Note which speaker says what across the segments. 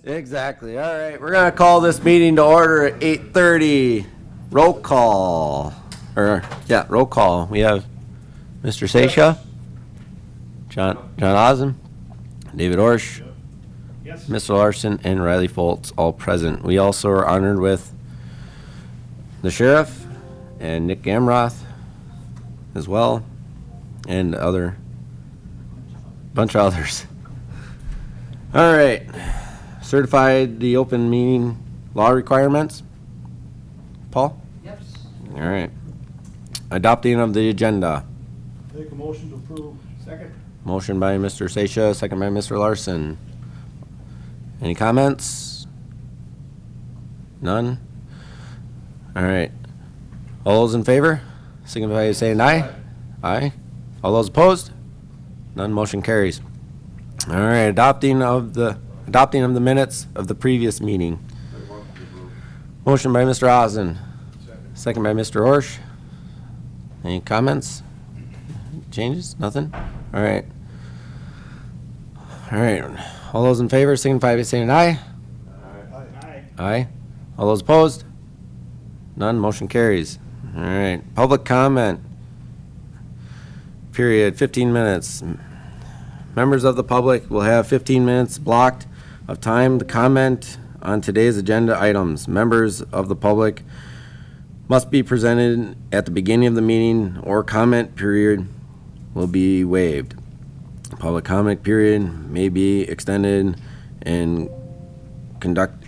Speaker 1: Exactly. All right, we're gonna call this meeting to order at 8:30. Roll call. Roll call. We have Mr. Seisha, John Ozen, David Orsh,
Speaker 2: Yes.
Speaker 1: Mr. Larson, and Riley Foltz, all present. We also are honored with the sheriff and Nick Gamroth as well, and other bunch of others. All right. Certified the open meeting law requirements. Paul?
Speaker 2: Yes.
Speaker 1: All right. Adopting of the agenda.
Speaker 2: Make a motion to approve. Second.
Speaker 1: Motion by Mr. Seisha, second by Mr. Larson. Any comments? None? All right. All those in favor, signify by saying aye. Aye. All those opposed? None. Motion carries. All right. Adopting of the minutes of the previous meeting. Motion by Mr. Ozen. Second by Mr. Orsh. Any comments? Changes? Nothing? All right. All right. All those in favor signify by saying aye.
Speaker 2: Aye.
Speaker 1: Aye. All those opposed? None. Motion carries. All right. Public comment. Period. 15 minutes. Members of the public will have 15 minutes blocked of time to comment on today's agenda items. Members of the public must be presented at the beginning of the meeting, or comment period will be waived. Public comment period may be extended and conduct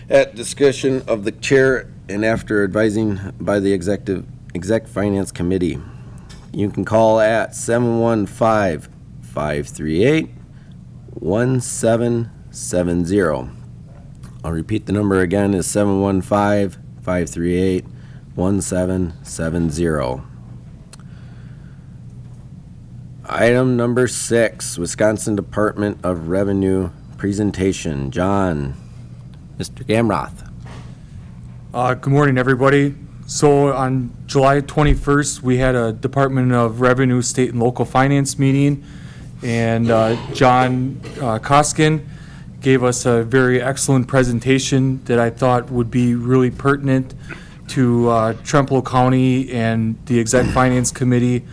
Speaker 1: at discussion of the chair and after advising by the exec finance committee. You can call at 715-538-1770. I'll repeat the number again, is 715-538-1770. Item number 6, Wisconsin Department of Revenue presentation. John, Mr. Gamroth.
Speaker 3: Good morning, everybody. So on July 21st, we had a Department of Revenue State and Local Finance meeting, and John Koskin gave us a very excellent presentation that I thought would be really pertinent to Trempealeau County and the Exec Finance Committee.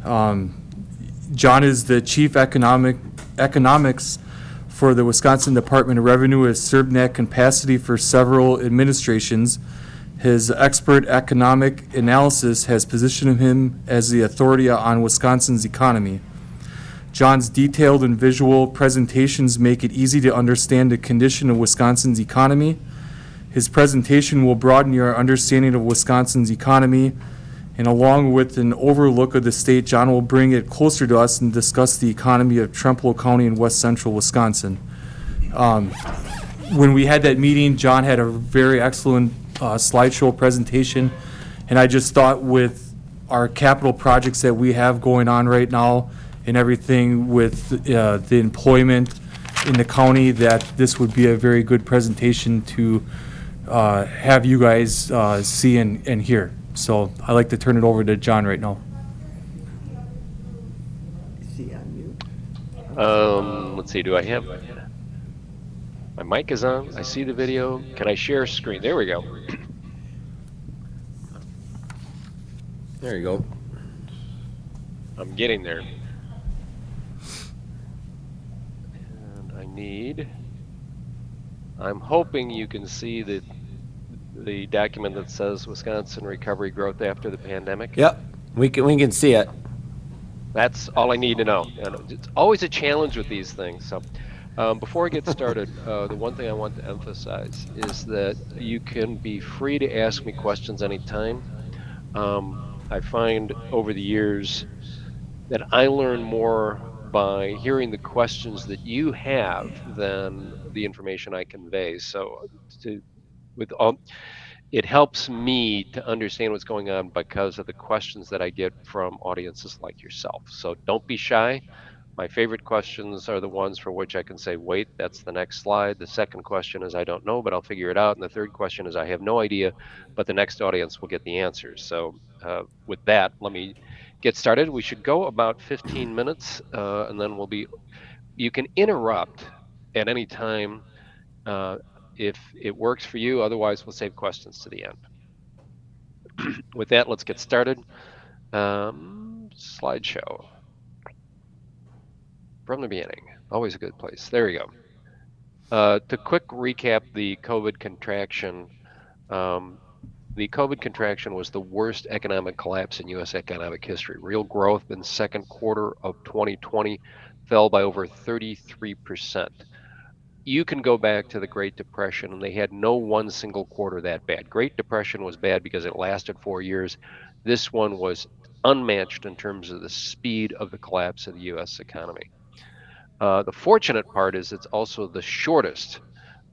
Speaker 3: John is the Chief Economics for the Wisconsin Department of Revenue, has served in that capacity for several administrations. His expert economic analysis has positioned him as the authority on Wisconsin's economy. John's detailed and visual presentations make it easy to understand the condition of Wisconsin's economy. His presentation will broaden your understanding of Wisconsin's economy, and along with an overlook of the state, John will bring it closer to us and discuss the economy of Trempealeau County in west central Wisconsin. When we had that meeting, John had a very excellent slideshow presentation, and I just thought with our capital projects that we have going on right now and everything with the employment in the county, that this would be a very good presentation to have you guys see and hear. So I'd like to turn it over to John right now.
Speaker 4: Is he on mute?
Speaker 5: Let's see, do I have, my mic is on, I see the video, can I share screen? There we go.
Speaker 1: There you go.
Speaker 5: I'm getting there. And I'm hoping you can see the document that says Wisconsin Recovery Growth After the Pandemic.
Speaker 1: Yep, we can see it.
Speaker 5: That's all I need to know. And it's always a challenge with these things. So before I get started, the one thing I want to emphasize is that you can be free to ask me questions anytime. I find over the years that I learn more by hearing the questions that you have than the information I convey. So it helps me to understand what's going on because of the questions that I get from audiences like yourself. So don't be shy. My favorite questions are the ones for which I can say, wait, that's the next slide. The second question is, I don't know, but I'll figure it out. And the third question is, I have no idea, but the next audience will get the answers. So with that, let me get started. We should go about 15 minutes, and then you can interrupt at any time uh, if it works for you. Otherwise, we'll save questions to the end. With that, let's get started. Slideshow from the beginning. Always a good place. There you go. To quick recap the COVID contraction, um, the COVID contraction was the worst economic collapse in U.S. economic history. Real growth in the second quarter of 2020 fell by over 33%. You can go back to the Great Depression, and they had no one single quarter that bad. Great Depression was bad because it lasted 4 years. This one was unmatched in terms of the speed of the collapse of the U.S. economy. The fortunate part is it's also the shortest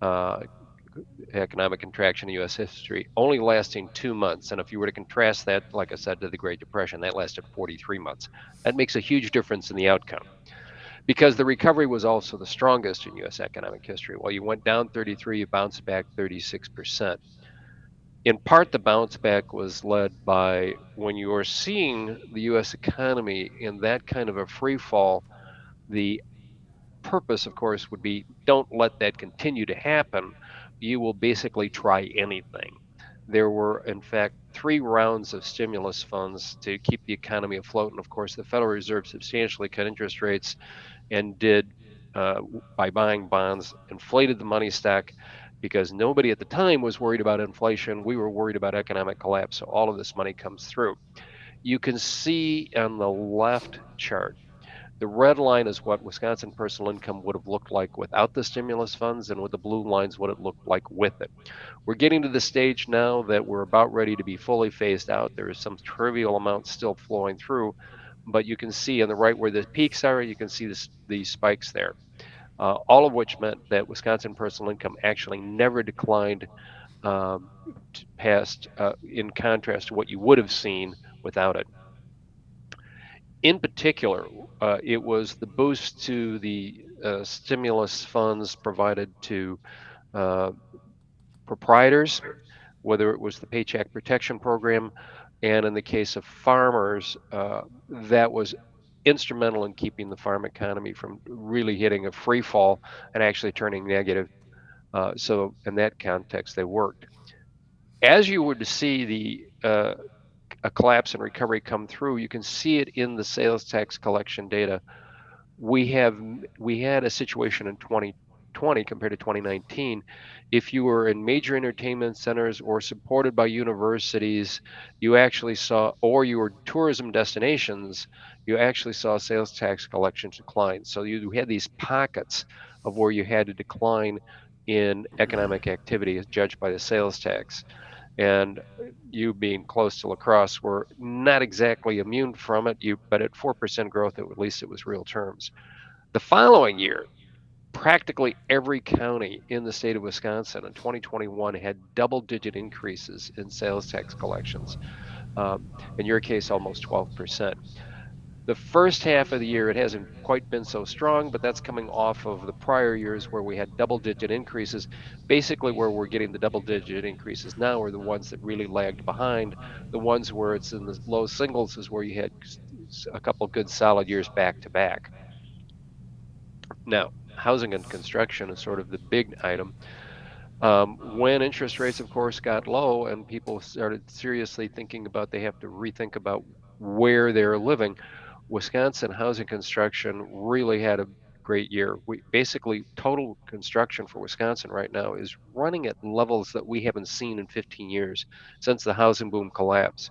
Speaker 5: uh, economic contraction in U.S. history, only lasting 2 months. And if you were to contrast that, like I said, to the Great Depression, that lasted 43 months. That makes a huge difference in the outcome because the recovery was also the strongest in U.S. economic history. While you went down 33, you bounced back 36%. In part, the bounce back was led by when you are seeing the U.S. economy in that kind of a free fall, the purpose, of course, would be don't let that continue to happen. You will basically try anything. There were, in fact, 3 rounds of stimulus funds to keep the economy afloat. And of course, the Federal Reserve substantially cut interest rates and did, by buying bonds, inflated the money stack because nobody at the time was worried about inflation. We were worried about economic collapse. So all of this money comes through. You can see on the left chart the red line is what Wisconsin personal income would have looked like without the stimulus funds, and with the blue lines, what it looked like with it. We're getting to the stage now that we're about ready to be fully phased out. There is some trivial amount still flowing through, but you can see on the right where the peaks are, you can see the spikes there. All of which meant that Wisconsin personal income actually never declined um, past, in contrast to what you would have seen without it. In particular, it was the boost to the stimulus funds provided to uh, proprietors, whether it was the Paycheck Protection Program, and in the case of farmers, that was instrumental in keeping the farm economy from really hitting a free fall and actually turning negative. So, in that context, they worked. As you were to see a collapse and recovery come through, you can see it in the sales tax collection data. We had a situation in 2020 compared to 2019. If you were in major entertainment centers or supported by universities, you actually saw, or you were tourism destinations, you actually saw sales tax collections decline. So you had these pockets of where you had a decline in economic activity as judged by the sales tax. And you being close to lacrosse were not exactly immune from it. But at 4% growth, at least it was real terms. The following year, practically every county in the state of Wisconsin in 2021 had double-digit increases in sales tax collections. In your case, almost 12%. The first half of the year, it hasn't quite been so strong, but that's coming off of the prior years where we had double digit increases. Basically, where we're getting the double digit increases now are the ones that really lagged behind. The ones where it's in the low singles is where you had a couple good solid years back to back. Now, housing and construction is sort of the big item. When interest rates, of course, got low and people started seriously thinking about they have to rethink about where they're living, Wisconsin housing construction really had a great year. We basically total construction for Wisconsin right now is running at levels that we haven't seen in 15 years since the housing boom collapse.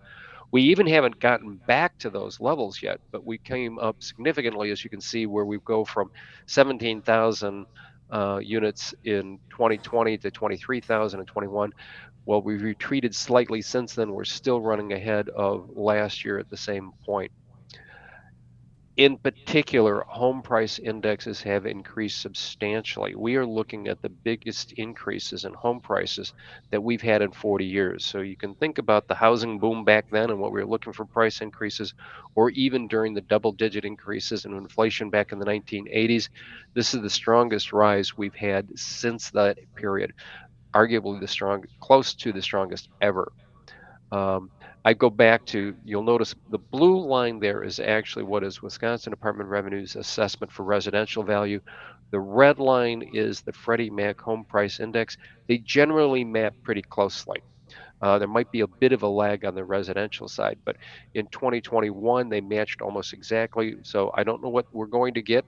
Speaker 5: We even haven't gotten back to those levels yet, but we came up significantly, as you can see, where we go from 17,000 units in 2020 to 23,000 in 21. Well, we've retreated slightly since then. We're still running ahead of last year at the same point. In particular, home price indexes have increased substantially. We are looking at the biggest increases in home prices that we've had in 40 years. So you can think about the housing boom back then and what we were looking for price increases, or even during the double digit increases in inflation back in the 1980s. This is the strongest rise we've had since that period, arguably close to the strongest ever. Um, I go back to, you'll notice the blue line there is actually what is Wisconsin Department of Revenue's assessment for residential value. The red line is the Freddie Mac Home Price Index. They generally map pretty closely. There might be a bit of a lag on the residential side, but in 2021, they matched almost exactly. So I don't know what we're going to get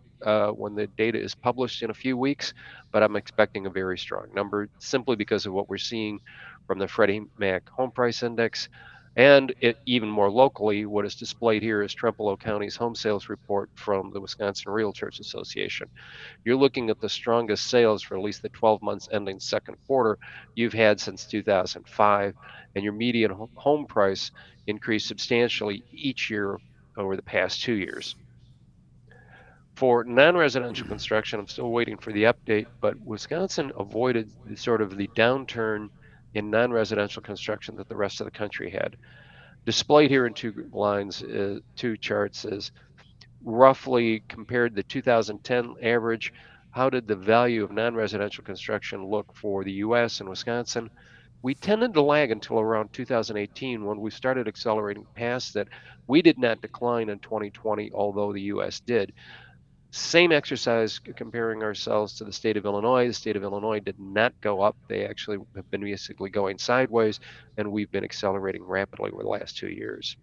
Speaker 5: when the data is published in a few weeks, but I'm expecting a very strong number simply because of what we're seeing from the Freddie Mac Home Price Index. And even more locally, what is displayed here is Trempealeau County's home sales report from the Wisconsin Realtors Association. You're looking at the strongest sales for at least the 12 months ending second quarter you've had since 2005, and your median home price increased substantially each year over the past 2 years. For non-residential construction, I'm still waiting for the update, but Wisconsin avoided the sort of the downturn in non-residential construction that the rest of the country had. Displayed here in two charts is roughly compared the 2010 average. How did the value of non-residential construction look for the U.S. and Wisconsin? We tended to lag until around 2018 when we started accelerating past that. We did not decline in 2020, although the U.S. did. Same exercise comparing ourselves to the state of Illinois. The state of Illinois did not go up. They actually have been basically going sideways, and we've been accelerating rapidly over the last 2 years.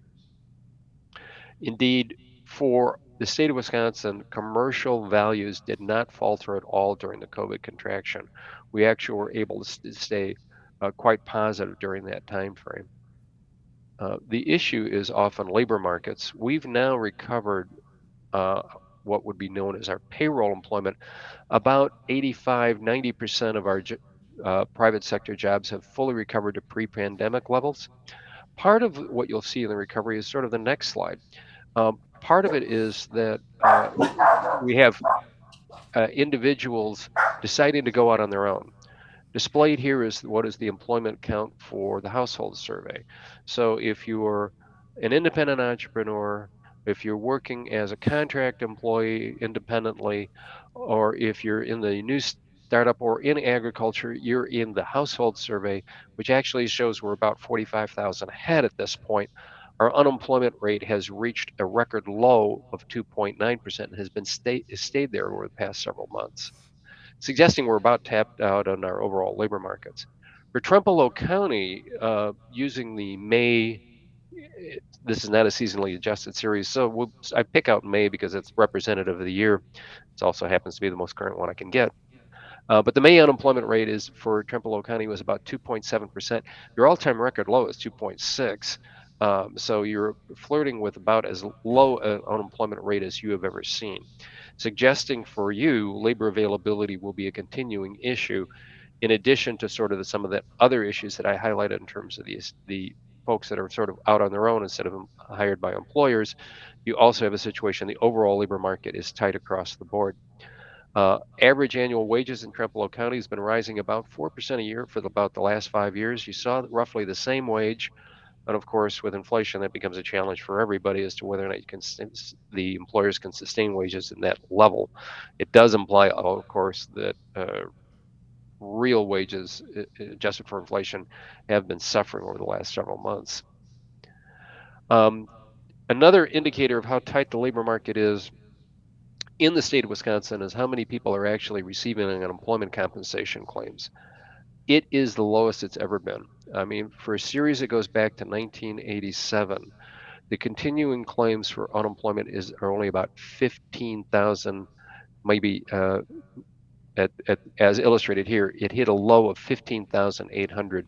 Speaker 5: Indeed, for the state of Wisconsin, commercial values did not falter at all during the COVID contraction. We actually were able to stay quite positive during that time frame. The issue is often labor markets. We've now recovered uh, what would be known as our payroll employment. About 85, 90% of our private sector jobs have fully recovered to pre-pandemic levels. Part of what you'll see in the recovery is sort of the next slide. Part of it is that we have individuals deciding to go out on their own. Displayed here is what is the employment count for the household survey. So if you're an independent entrepreneur, if you're working as a contract employee independently, or if you're in the new startup or in agriculture, you're in the household survey, which actually shows we're about 45,000 ahead at this point. Our unemployment rate has reached a record low of 2.9% and has been stayed there over the past several months, suggesting we're about tapped out on our overall labor markets. For Trempealeau County, using the May, this is not a seasonally adjusted series, so I pick out May because it's representative of the year. It also happens to be the most current one I can get. But the May unemployment rate is for Trempealeau County was about 2.7%. Your all-time record low is 2.6. So you're flirting with about as low an unemployment rate as you have ever seen, suggesting for you labor availability will be a continuing issue, in addition to sort of some of the other issues that I highlighted in terms of the folks that are sort of out on their own instead of hired by employers. You also have a situation, the overall labor market is tight across the board. Average annual wages in Trempealeau County has been rising about 4% a year for about the last 5 years. You saw roughly the same wage. And of course, with inflation, that becomes a challenge for everybody as to whether or not the employers can sustain wages in that level. It does imply, of course, that real wages adjusted for inflation have been suffering over the last several months. Another indicator of how tight the labor market is in the state of Wisconsin is how many people are actually receiving unemployment compensation claims. It is the lowest it's ever been. I mean, for a series that goes back to 1987, the continuing claims for unemployment are only about 15,000, maybe as illustrated here. It hit a low of 15,800.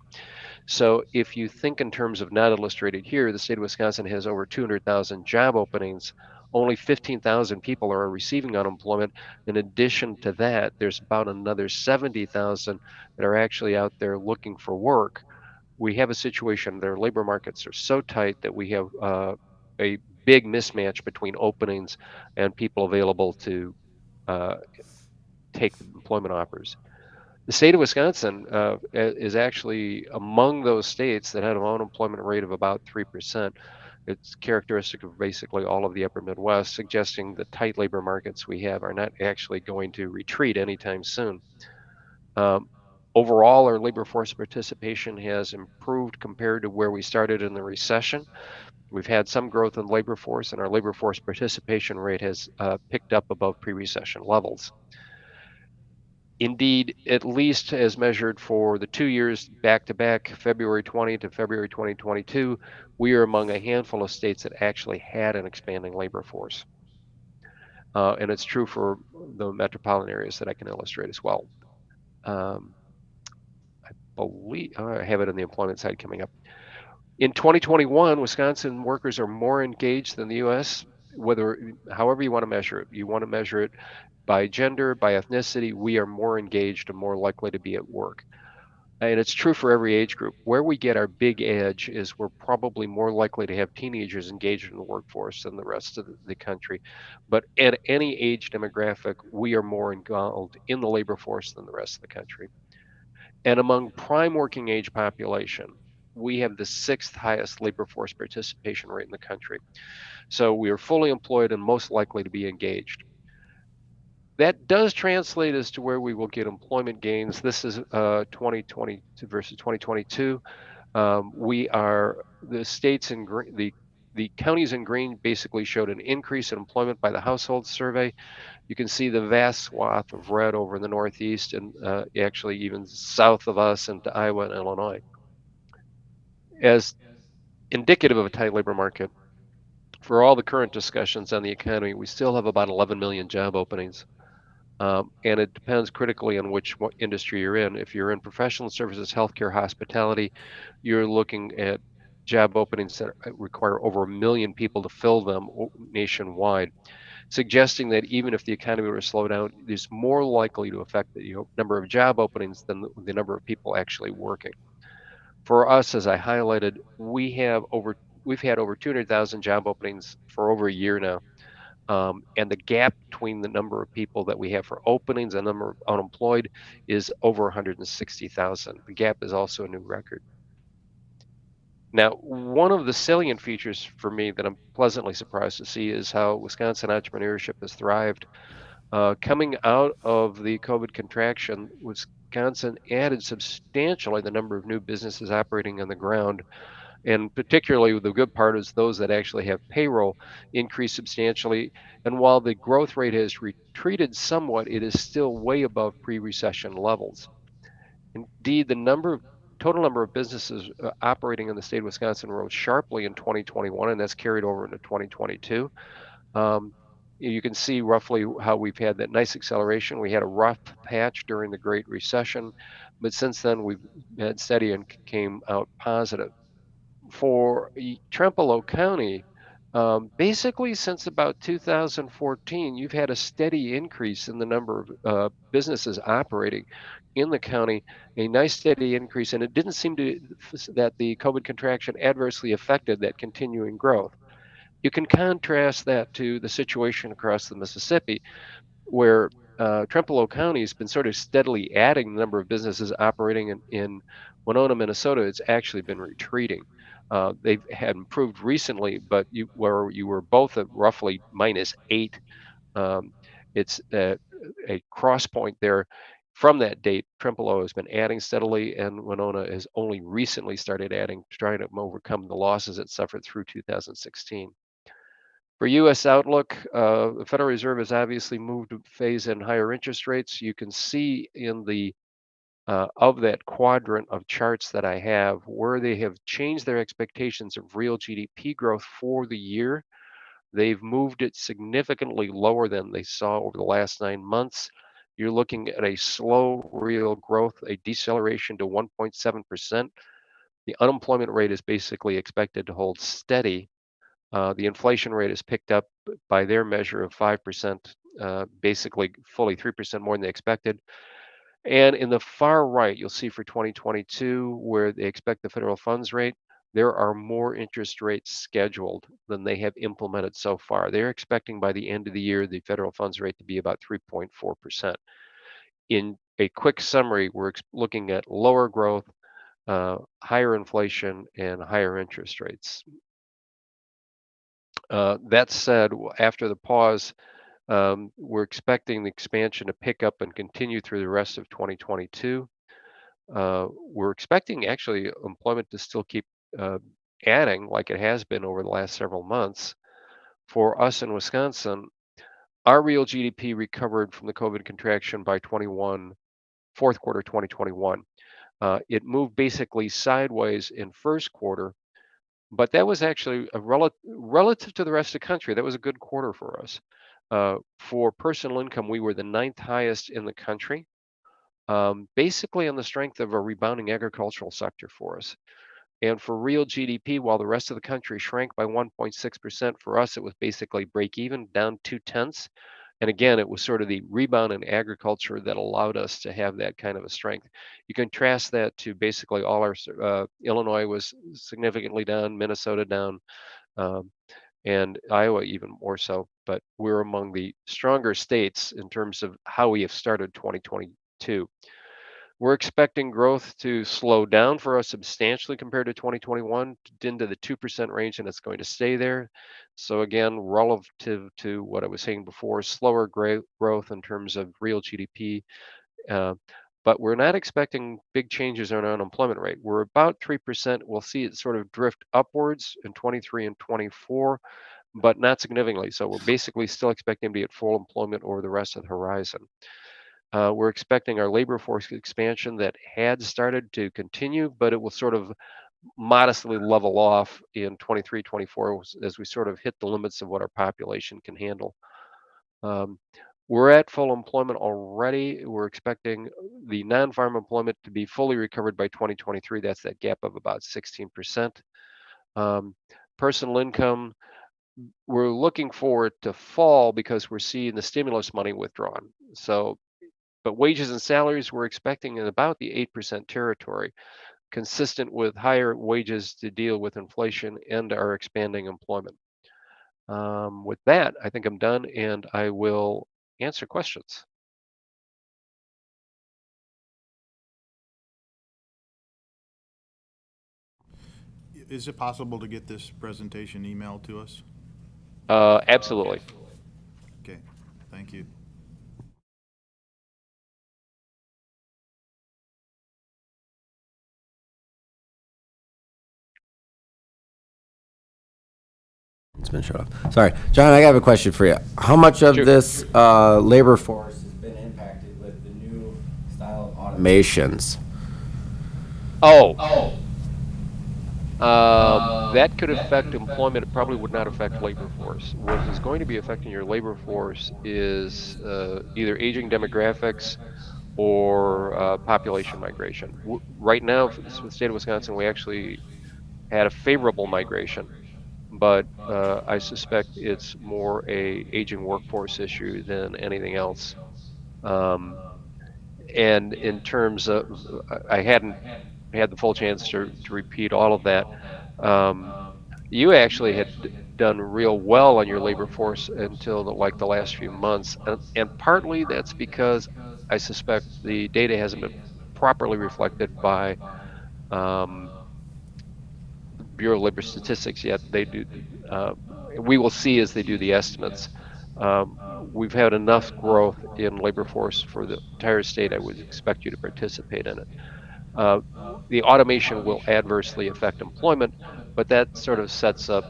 Speaker 5: So if you think in terms of not illustrated here, the state of Wisconsin has over 200,000 job openings. Only 15,000 people are receiving unemployment. In addition to that, there's about another 70,000 that are actually out there looking for work. We have a situation that our labor markets are so tight that we have a big mismatch between openings and people available to uh, take the employment offers. The state of Wisconsin is actually among those states that had an unemployment rate of about 3%. It's characteristic of basically all of the upper Midwest, suggesting the tight labor markets we have are not actually going to retreat anytime soon. Um, Overall, our labor force participation has improved compared to where we started in the recession. We've had some growth in labor force, and our labor force participation rate has picked up above pre recession levels. Indeed, at least as measured for the 2 years back to back, February 20 to February 2022, we are among a handful of states that actually had an expanding labor force. And it's true for the metropolitan areas that I can illustrate as well. Um, I have it on the employment side coming up. In 2021, Wisconsin workers are more engaged than the U.S., however you want to measure it. You want to measure it by gender, by ethnicity, we are more engaged and more likely to be at work. And it's true for every age group. Where we get our big edge is we're probably more likely to have teenagers engaged in the workforce than the rest of the country. But at any age demographic, we are more involved in the labor force than the rest of the country. And among prime working age population, we have the sixth highest labor force participation rate in the country. So we are fully employed and most likely to be engaged. That does translate as to where we will get employment gains. This is 2020 versus 2022. We are the states in green, the counties in green basically showed an increase in employment by the household survey. You can see the vast swath of red over in the Northeast and actually even south of us into Iowa and Illinois. As indicative of a tight labor market, for all the current discussions on the economy, we still have about 11 million job openings. And it depends critically on what industry you're in. If you're in professional services, healthcare, hospitality, you're looking at job openings that require over 1 million people to fill them nationwide, suggesting that even if the economy were to slow down, it's more likely to affect the number of job openings than the number of people actually working. For us, as I highlighted, we've had over 200,000 job openings for over a year now. And the gap between the number of people that we have for openings and number of unemployed is over 160,000. The gap is also a new record. Now, one of the salient features for me that I'm pleasantly surprised to see is how Wisconsin entrepreneurship has thrived. Coming out of the COVID contraction, Wisconsin added substantially the number of new businesses operating on the ground, and particularly the good part is those that actually have payroll increased substantially. And while the growth rate has retreated somewhat, it is still way above pre-recession levels. Indeed, the total number of businesses operating in the state of Wisconsin rose sharply in 2021, and that's carried over into 2022. Um, you can see roughly how we've had that nice acceleration. We had a rough patch during the Great Recession, but since then we've had steady and came out positive for Trempealeau County, basically since about 2014, you've had a steady increase in the number of businesses operating in the county, a nice steady increase, and it didn't seem that the COVID contraction adversely affected that continuing growth. You can contrast that to the situation across the Mississippi, where Trempealeau County has been sort of steadily adding the number of businesses operating in Winona, Minnesota. It's actually been retreating. They've had improved recently, but where you were both at roughly -8, um, it's a cross point there. From that date, Trempealeau has been adding steadily, and Winona has only recently started adding, trying to overcome the losses it suffered through 2016. For U.S. outlook, the Federal Reserve has obviously moved to phase in higher interest rates. You can see in the of that quadrant of charts that I have where they have changed their expectations of real GDP growth for the year. They've moved it significantly lower than they saw over the last 9 months. You're looking at a slow real growth, a deceleration to 1.7%. The unemployment rate is basically expected to hold steady. The inflation rate is picked up by their measure of 5%, basically fully 3% more than they expected. And in the far right, you'll see for 2022, where they expect the federal funds rate, there are more interest rates scheduled than they have implemented so far. They're expecting by the end of the year, the federal funds rate to be about 3.4%. In a quick summary, we're looking at lower growth, higher inflation, and higher interest rates. That said, after the pause, we're expecting the expansion to pick up and continue through the rest of 2022. We're expecting actually employment to still keep uh, adding like it has been over the last several months. For us in Wisconsin, our real GDP recovered from the COVID contraction by 21 fourth quarter 2021. It moved basically sideways in first quarter, but that was actually a relative to the rest of the country. That was a good quarter for us. For personal income, we were the ninth highest in the country, basically on the strength of a rebounding agricultural sector for us. And for real GDP, while the rest of the country shrank by 1.6%, for us it was basically break even, down 2/10. And again, it was sort of the rebound in agriculture that allowed us to have that kind of a strength. You contrast that to basically all our Illinois was significantly down, Minnesota down, um, and Iowa even more so. But we're among the stronger states in terms of how we have started 2022. We're expecting growth to slow down for us substantially compared to 2021 into the 2% range, and it's going to stay there. So again, relative to what I was saying before, slower growth in terms of real GDP. Uh, but we're not expecting big changes in our unemployment rate. We're about 3%. We'll see it sort of drift upwards in 23 and 24, but not significantly. So we're basically still expecting to be at full employment over the rest of the horizon. We're expecting our labor force expansion that had started to continue, but it will sort of modestly level off in 23, 24 as we sort of hit the limits of what our population can handle. Um, we're at full employment already. We're expecting the non-farm employment to be fully recovered by 2023. That's that gap of about 16%. Um, personal income, we're looking for it to fall because we're seeing the stimulus money withdrawn. So but wages and salaries, we're expecting in about the 8% territory, consistent with higher wages to deal with inflation and our expanding employment. With that, I think I'm done and I will answer questions.
Speaker 6: Is it possible to get this presentation emailed to us?
Speaker 5: Absolutely.
Speaker 6: Okay, thank you.
Speaker 1: It's been shut off. Sorry. John, I have a question for you. How much of
Speaker 5: Sure.
Speaker 1: this labor force has been impacted with the new style of automations?
Speaker 5: Oh, that could affect employment. It probably would not affect labor force. What is going to be affecting your labor force is either aging demographics or population migration. Right now, for the state of Wisconsin, we actually had a favorable migration, but I suspect it's more a aging workforce issue than anything else. Um, and in terms of, I hadn't had the full chance to repeat all of that. Um, you actually had done real well on your labor force until like the last few months, and partly that's because I suspect the data hasn't been properly reflected by um, Bureau of Labor Statistics yet. They do. Uh, we will see as they do the estimates. We've had enough growth in labor force for the entire state. I would expect you to participate in it. Uh, the automation will adversely affect employment, but that sort of sets up.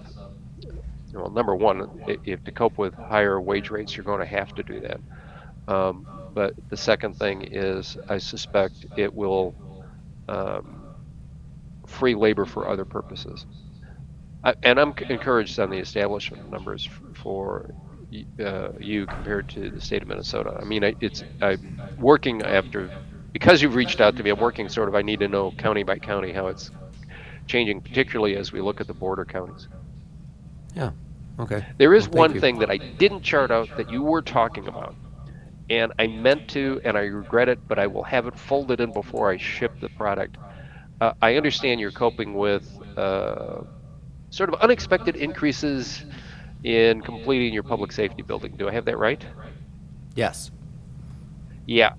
Speaker 5: Well, number one, if to cope with higher wage rates, you're going to have to do that. But the second thing is, I suspect it will um, free labor for other purposes. And I'm encouraged on the establishment numbers for you compared to the state of Minnesota. I mean, I'm working after because you've reached out to me. I'm working sort of. I need to know county by county how it's changing, particularly as we look at the border counties.
Speaker 1: Yeah. Okay.
Speaker 5: There
Speaker 1: Well,
Speaker 5: is
Speaker 1: thank
Speaker 5: one
Speaker 1: you.
Speaker 5: thing that I didn't chart out that you were talking about, and I meant to, and I regret it, but I will have it folded in before I ship the product. I understand you're coping with sort of unexpected increases in completing your public safety building. Do I have that right?
Speaker 1: Yes.
Speaker 5: Yeah.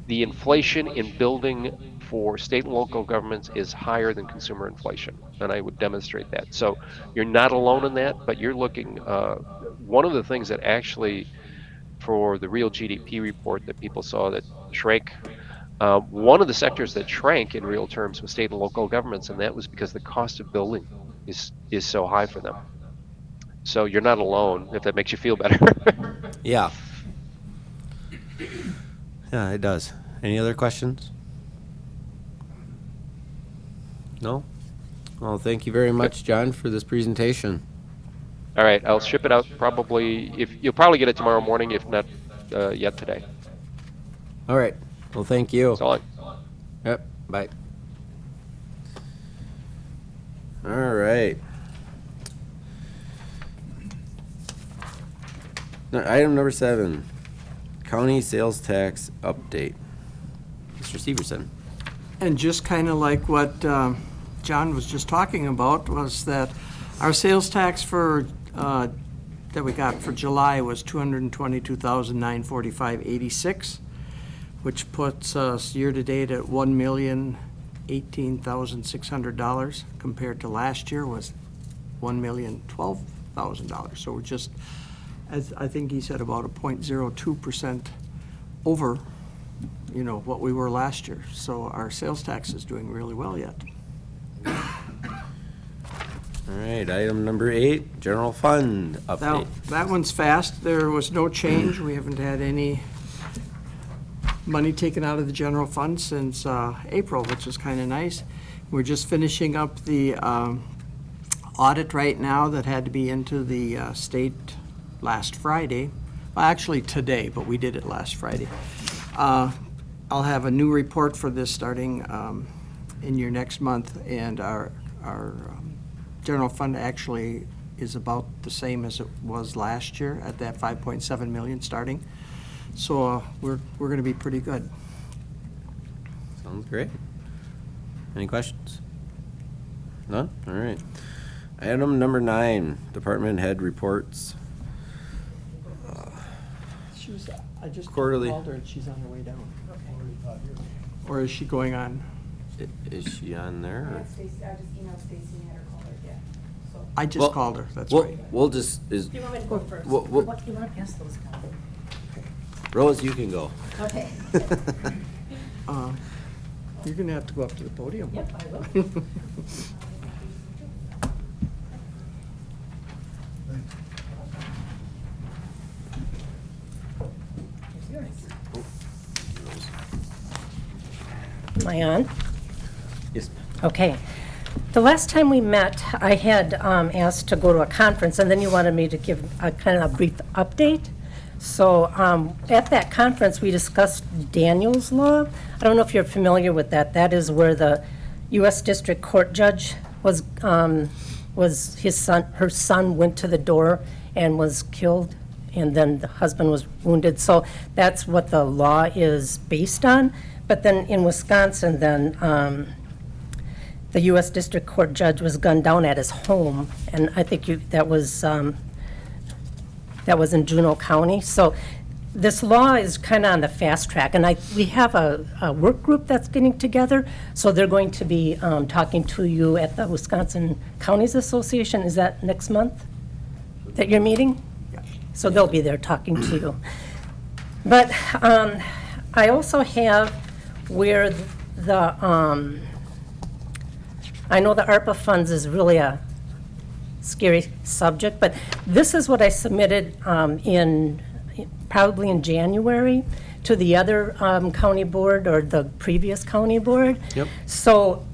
Speaker 5: The inflation in building for state and local governments is higher than consumer inflation, and I would demonstrate that. So you're not alone in that, but you're looking. One of the things that actually, for the real GDP report that people saw that shrank, one of the sectors that shrank in real terms was state and local governments, and that was because the cost of building is so high for them. So you're not alone, if that makes you feel better.
Speaker 1: Yeah. Yeah, it does. Any other questions? No? Well, thank you very much, John, for this presentation.
Speaker 5: All right, I'll ship it out probably, if you'll probably get it tomorrow morning, if not yet today.
Speaker 1: All right. Well, thank you.
Speaker 5: So long.
Speaker 1: Yep, bye. All right. Item number 7, county sales tax update. Mr. Severson.
Speaker 4: And just kind of like what John was just talking about, was that our sales tax for, that we got for July was $222,945.86, which puts us year-to-date at $1,018,600, compared to last year was $1,012,000. So we're just, as I think he said, about a 0.02% over, you know, what we were last year. So our sales tax is doing really well yet.
Speaker 1: All right, item number 8, general fund update.
Speaker 4: That one's fast. There was no change. We haven't had any money taken out of the general fund since April, which is kind of nice. We're just finishing up the audit right now that had to be into the state last Friday. Well, actually today, but we did it last Friday. I'll have a new report for this starting in your next month, and our general fund actually is about the same as it was last year at that 5.7 million starting. So we're going to be pretty good.
Speaker 1: Sounds great. Any questions? None? All right. Item number 9, department head reports.
Speaker 4: I just
Speaker 1: Quarterly.
Speaker 4: called her and she's on her way down. Or is she going on?
Speaker 1: Is she on there? or-
Speaker 7: I just emailed Stacy and had her call her yet, so.
Speaker 4: I just
Speaker 1: Well,
Speaker 4: called her, that's
Speaker 1: We'll,
Speaker 4: right.
Speaker 1: we'll just,
Speaker 7: Do you want me to go first?
Speaker 1: Well,
Speaker 7: What, you want to pass those down?
Speaker 1: Rose, you can go.
Speaker 7: Okay.
Speaker 4: You're going to have to go up to the podium.
Speaker 7: Yep, I will. Am I on?
Speaker 1: Yes.
Speaker 7: Okay. The last time we met, I had asked to go to a conference, and then you wanted me to give a kind of a brief update. So at that conference, we discussed Daniel's Law. I don't know if you're familiar with that. That is where the U.S. District Court judge was his son. Her son went to the door and was killed, and then the husband was wounded. So that's what the law is based on. But then in Wisconsin, then the U.S. District Court judge was gunned down at his home, and I think that was in Juneau County. So this law is kind of on the fast track, and we have a work group that's getting together. So they're going to be talking to you at the Wisconsin Counties Association. Is that next month that you're meeting?
Speaker 4: Yeah.
Speaker 7: So they'll be there talking to you. But I also have where I know the ARPA funds is really a scary subject, but this is what I submitted probably in January to the other county board or the previous county board.
Speaker 1: Yep.
Speaker 7: So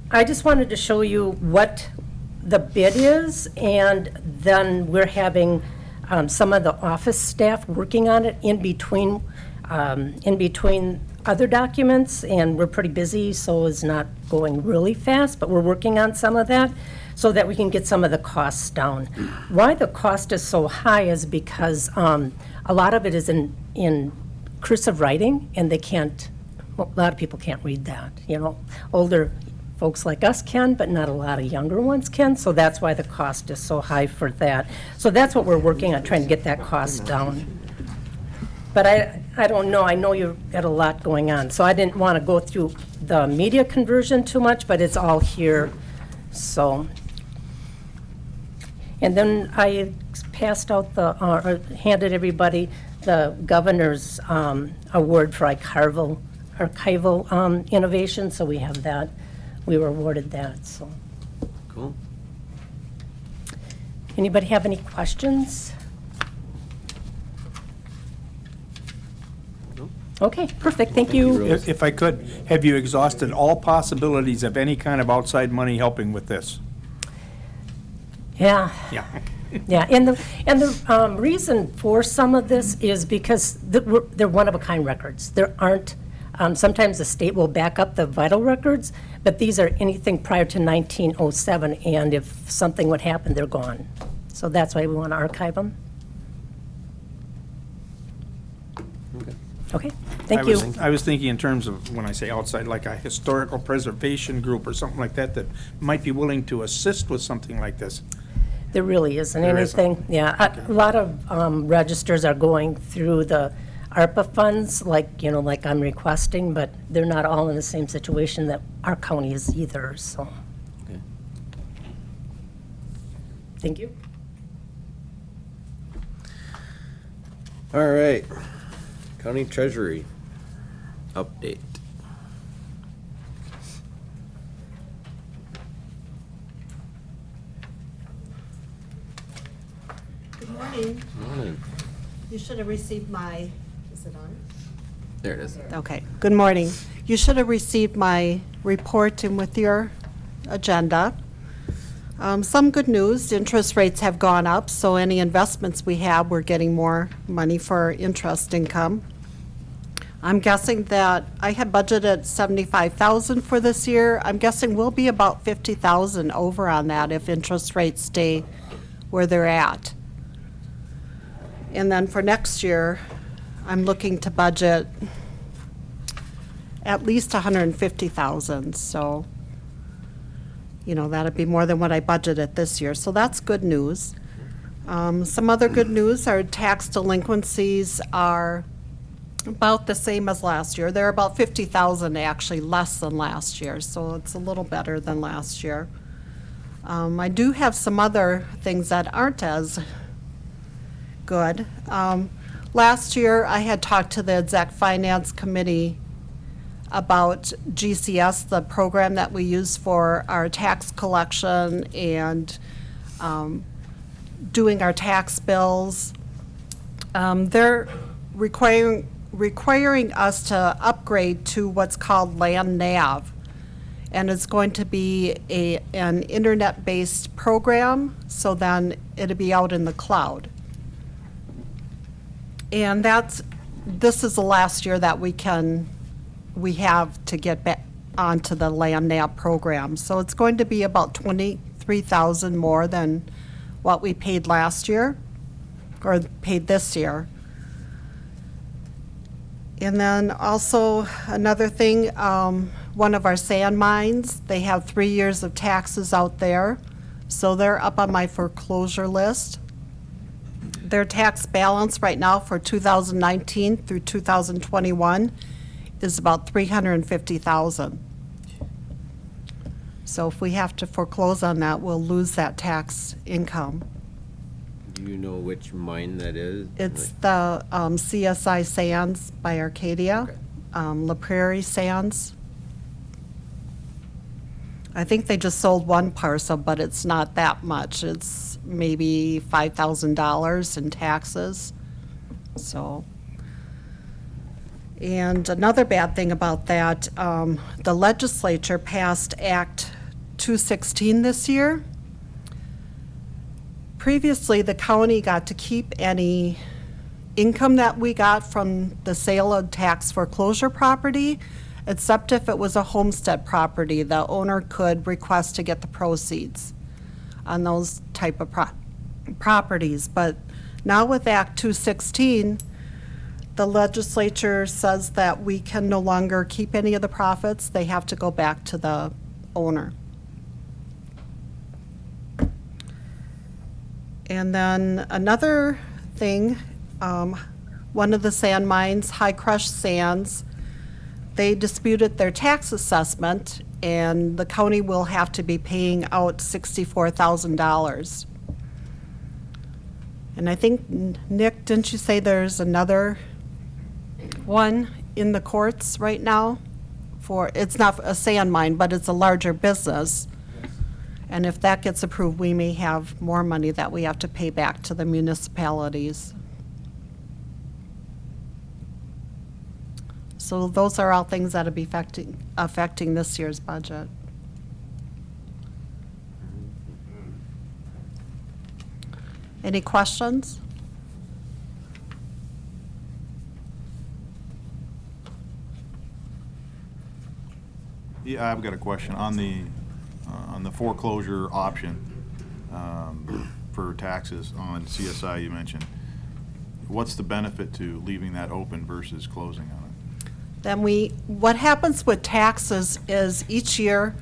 Speaker 7: I just wanted to show you what the bid is, and then we're having some of the office staff working on it in between other documents, and we're pretty busy, so it's not going really fast, but we're working on some of that so that we can get some of the costs down. Why the cost is so high is because a lot of it is in cursive writing, and a lot of people can't read that. You know, older folks like us can, but not a lot of younger ones can, so that's why the cost is so high for that. So that's what we're working on, trying to get that cost down. But I don't know, I know you've got a lot going on, so I didn't want to go through the media conversion too much, but it's all here, so. And then I passed out handed everybody the governor's award for archival innovation, so we have that. We were awarded that, so.
Speaker 1: Cool.
Speaker 7: Anybody have any questions? Okay, perfect, thank you.
Speaker 8: If I could, have you exhausted all possibilities of any kind of outside money helping with this?
Speaker 7: Yeah.
Speaker 8: Yeah.
Speaker 7: Yeah, and the reason for some of this is because they're one-of-a-kind records. There aren't, sometimes the state will back up the vital records, but these are anything prior to 1907, and if something would happen, they're gone. So that's why we want to archive them. Okay, thank you.
Speaker 8: I was thinking in terms of, when I say outside, like a historical preservation group or something like that, that might be willing to assist with something like this.
Speaker 7: There really isn't
Speaker 8: There isn't.
Speaker 7: anything, yeah. A lot of registers are going through the ARPA funds, like, like I'm requesting, but they're not all in the same situation that our county is either, so.
Speaker 1: Okay.
Speaker 7: Thank you.
Speaker 1: All right. County Treasury update.
Speaker 9: Good morning.
Speaker 1: Morning.
Speaker 9: You should have received my, is it on?
Speaker 1: There it is.
Speaker 9: Okay, good morning. You should have received my report in with your agenda. Some good news, interest rates have gone up, so any investments we have, we're getting more money for interest income. I'm guessing that I had budgeted 75,000 for this year. I'm guessing we'll be about 50,000 over on that if interest rates stay where they're at. And then for next year, I'm looking to budget at least 150,000, so, that'd be more than what I budgeted this year, so that's good news. Some other good news, our tax delinquencies are about the same as last year. They're about 50,000 actually less than last year, so it's a little better than last year. I do have some other things that aren't as good. Last year, I had talked to the Exec Finance Committee about GCS, the program that we use for our tax collection and doing our tax bills. They're requiring us to upgrade to what's called Land Nav. And it's going to be an internet-based program, so then it'll be out in the cloud. And this is the last year that we have to get back onto the Land Nav program. So it's going to be about 23,000 more than what we paid last year, or paid this year. And then also another thing, one of our sand mines, they have 3 years of taxes out there, so they're up on my foreclosure list. Their tax balance right now for 2019 through 2021 is about 350,000. So if we have to foreclose on that, we'll lose that tax income.
Speaker 1: Do you know which mine that is?
Speaker 9: It's the CSI Sands by Arcadia, La Prairie Sands. I think they just sold one parcel, but it's not that much. It's maybe $5,000 in taxes, so. And another bad thing about that, the legislature passed Act 216 this year. Previously, the county got to keep any income that we got from the sale of tax foreclosure property, except if it was a homestead property. The owner could request to get the proceeds on those type of properties. But now with Act 216, the legislature says that we can no longer keep any of the profits. They have to go back to the owner. And then another thing, one of the sand mines, High Crush Sands, they disputed their tax assessment, and the county will have to be paying out $64,000. And I think, Nick, didn't you say there's another one in the courts right now? It's not a sand mine, but it's a larger business. And if that gets approved, we may have more money that we have to pay back to the municipalities. So those are all things that'll be affecting this year's budget. Any questions?
Speaker 6: Yeah, I've got a question on the foreclosure option for taxes on CSI you mentioned. What's the benefit to leaving that open versus closing on it?
Speaker 9: Then what happens with taxes is each year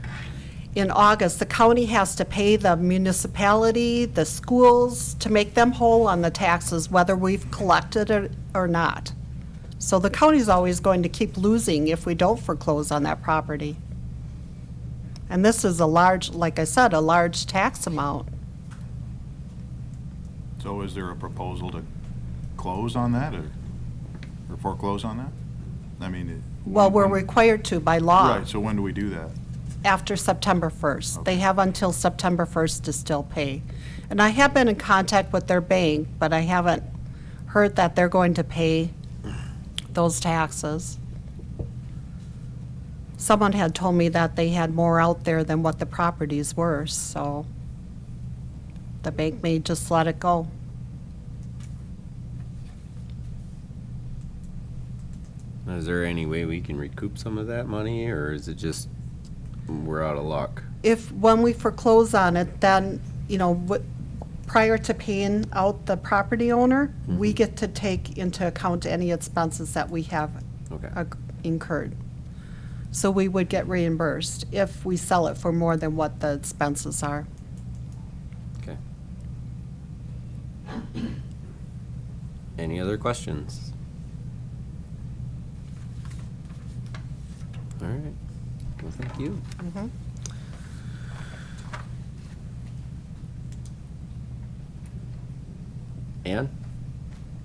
Speaker 9: in August, the county has to pay the municipality, the schools, to make them whole on the taxes, whether we've collected it or not. So the county's always going to keep losing if we don't foreclose on that property. And this is a large, like I said, a large tax amount.
Speaker 6: So is there a proposal to close on that or foreclose on that? I mean.
Speaker 9: Well, we're required to by law.
Speaker 6: Right, so when do we do that?
Speaker 9: After September 1st. They have until September 1st to still pay. And I have been in contact with their bank, but I haven't heard that they're going to pay those taxes. Someone had told me that they had more out there than what the properties were, so the bank may just let it go.
Speaker 1: Is there any way we can recoup some of that money, or is it just we're out of luck?
Speaker 9: When we foreclose on it, then, prior to paying out the property owner, we get to take into account any expenses that we have
Speaker 1: Okay.
Speaker 9: incurred. So we would get reimbursed if we sell it for more than what the expenses are.
Speaker 1: Okay. Any other questions? All right. Well, thank you. Ann?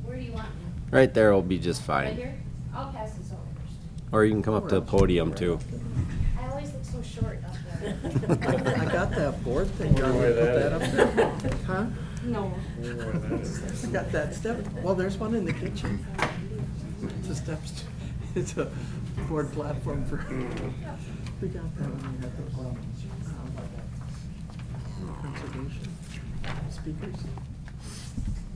Speaker 10: Where do you want me?
Speaker 1: Right there will be just
Speaker 10: Right
Speaker 1: fine.
Speaker 10: here? I'll pass this over first.
Speaker 1: Or you can come up to the podium too.
Speaker 10: I always look so short up there.
Speaker 4: I got that board thing. You want me to put that up there? Huh?
Speaker 10: No.
Speaker 4: I got that step, well, there's one in the kitchen. It's a steps, it's a board platform for, we got that when we had the conservation speakers.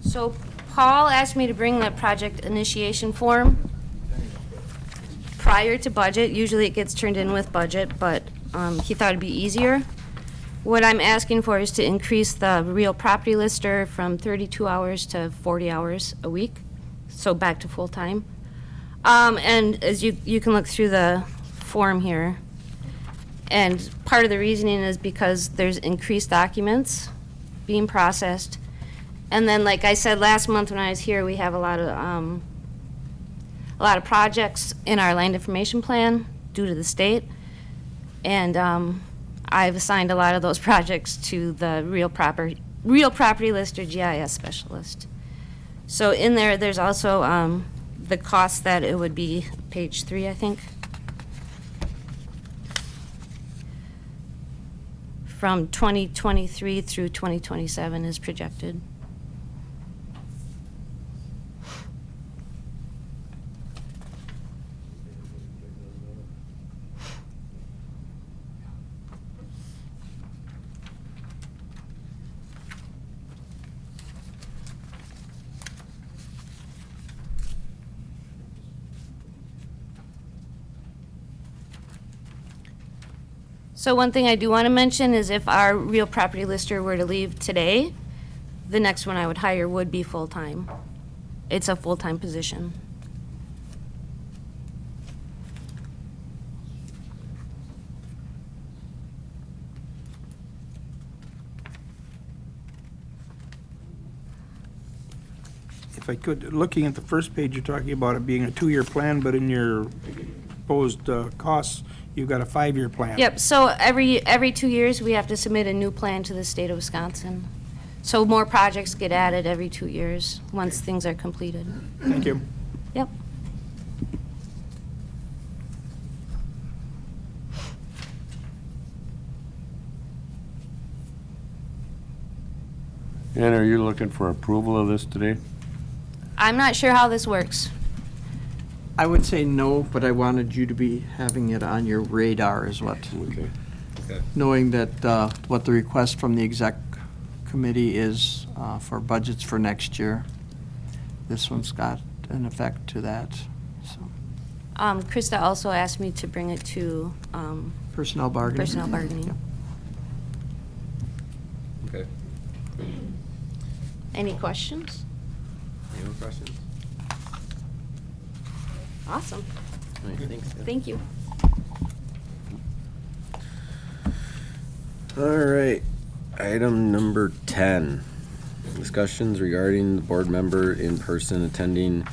Speaker 10: So Paul asked me to bring the project initiation form prior to budget. Usually it gets turned in with budget, but he thought it'd be easier. What I'm asking for is to increase the real property lister from 32 hours to 40 hours a week, so back to full-time. And as you can look through the form here, and part of the reasoning is because there's increased documents being processed. And then, like I said last month when I was here, we have a lot of projects in our land information plan due to the state. And I've assigned a lot of those projects to the real property lister GIS specialist. So in there, there's also the cost that it would be, page 3, I think. From 2023 through 2027 is projected. So one thing I do want to mention is if our real property lister were to leave today, the next one I would hire would be full-time. It's a full-time position.
Speaker 8: If I could, looking at the first page, you're talking about it being a 2-year plan, but in your proposed costs, you've got a 5-year plan.
Speaker 10: Yep, so every 2 years, we have to submit a new plan to the state of Wisconsin. So more projects get added every 2 years, once things are completed.
Speaker 8: Thank you.
Speaker 10: Yep.
Speaker 11: And are you looking for approval of this today?
Speaker 10: I'm not sure how this works.
Speaker 4: I would say no, but I wanted you to be having it on your radar is what,
Speaker 1: Okay.
Speaker 4: knowing that what the request from the exec committee is for budgets for next year. This one's got an effect to that, so.
Speaker 10: Krista also asked me to bring it to
Speaker 4: Personnel bargaining.
Speaker 10: personnel bargaining.
Speaker 1: Okay.
Speaker 10: Any questions?
Speaker 1: Any more questions?
Speaker 10: Awesome.
Speaker 1: All right, thanks.
Speaker 10: Thank you.
Speaker 1: All right, item number 10, discussions regarding the board member in person attending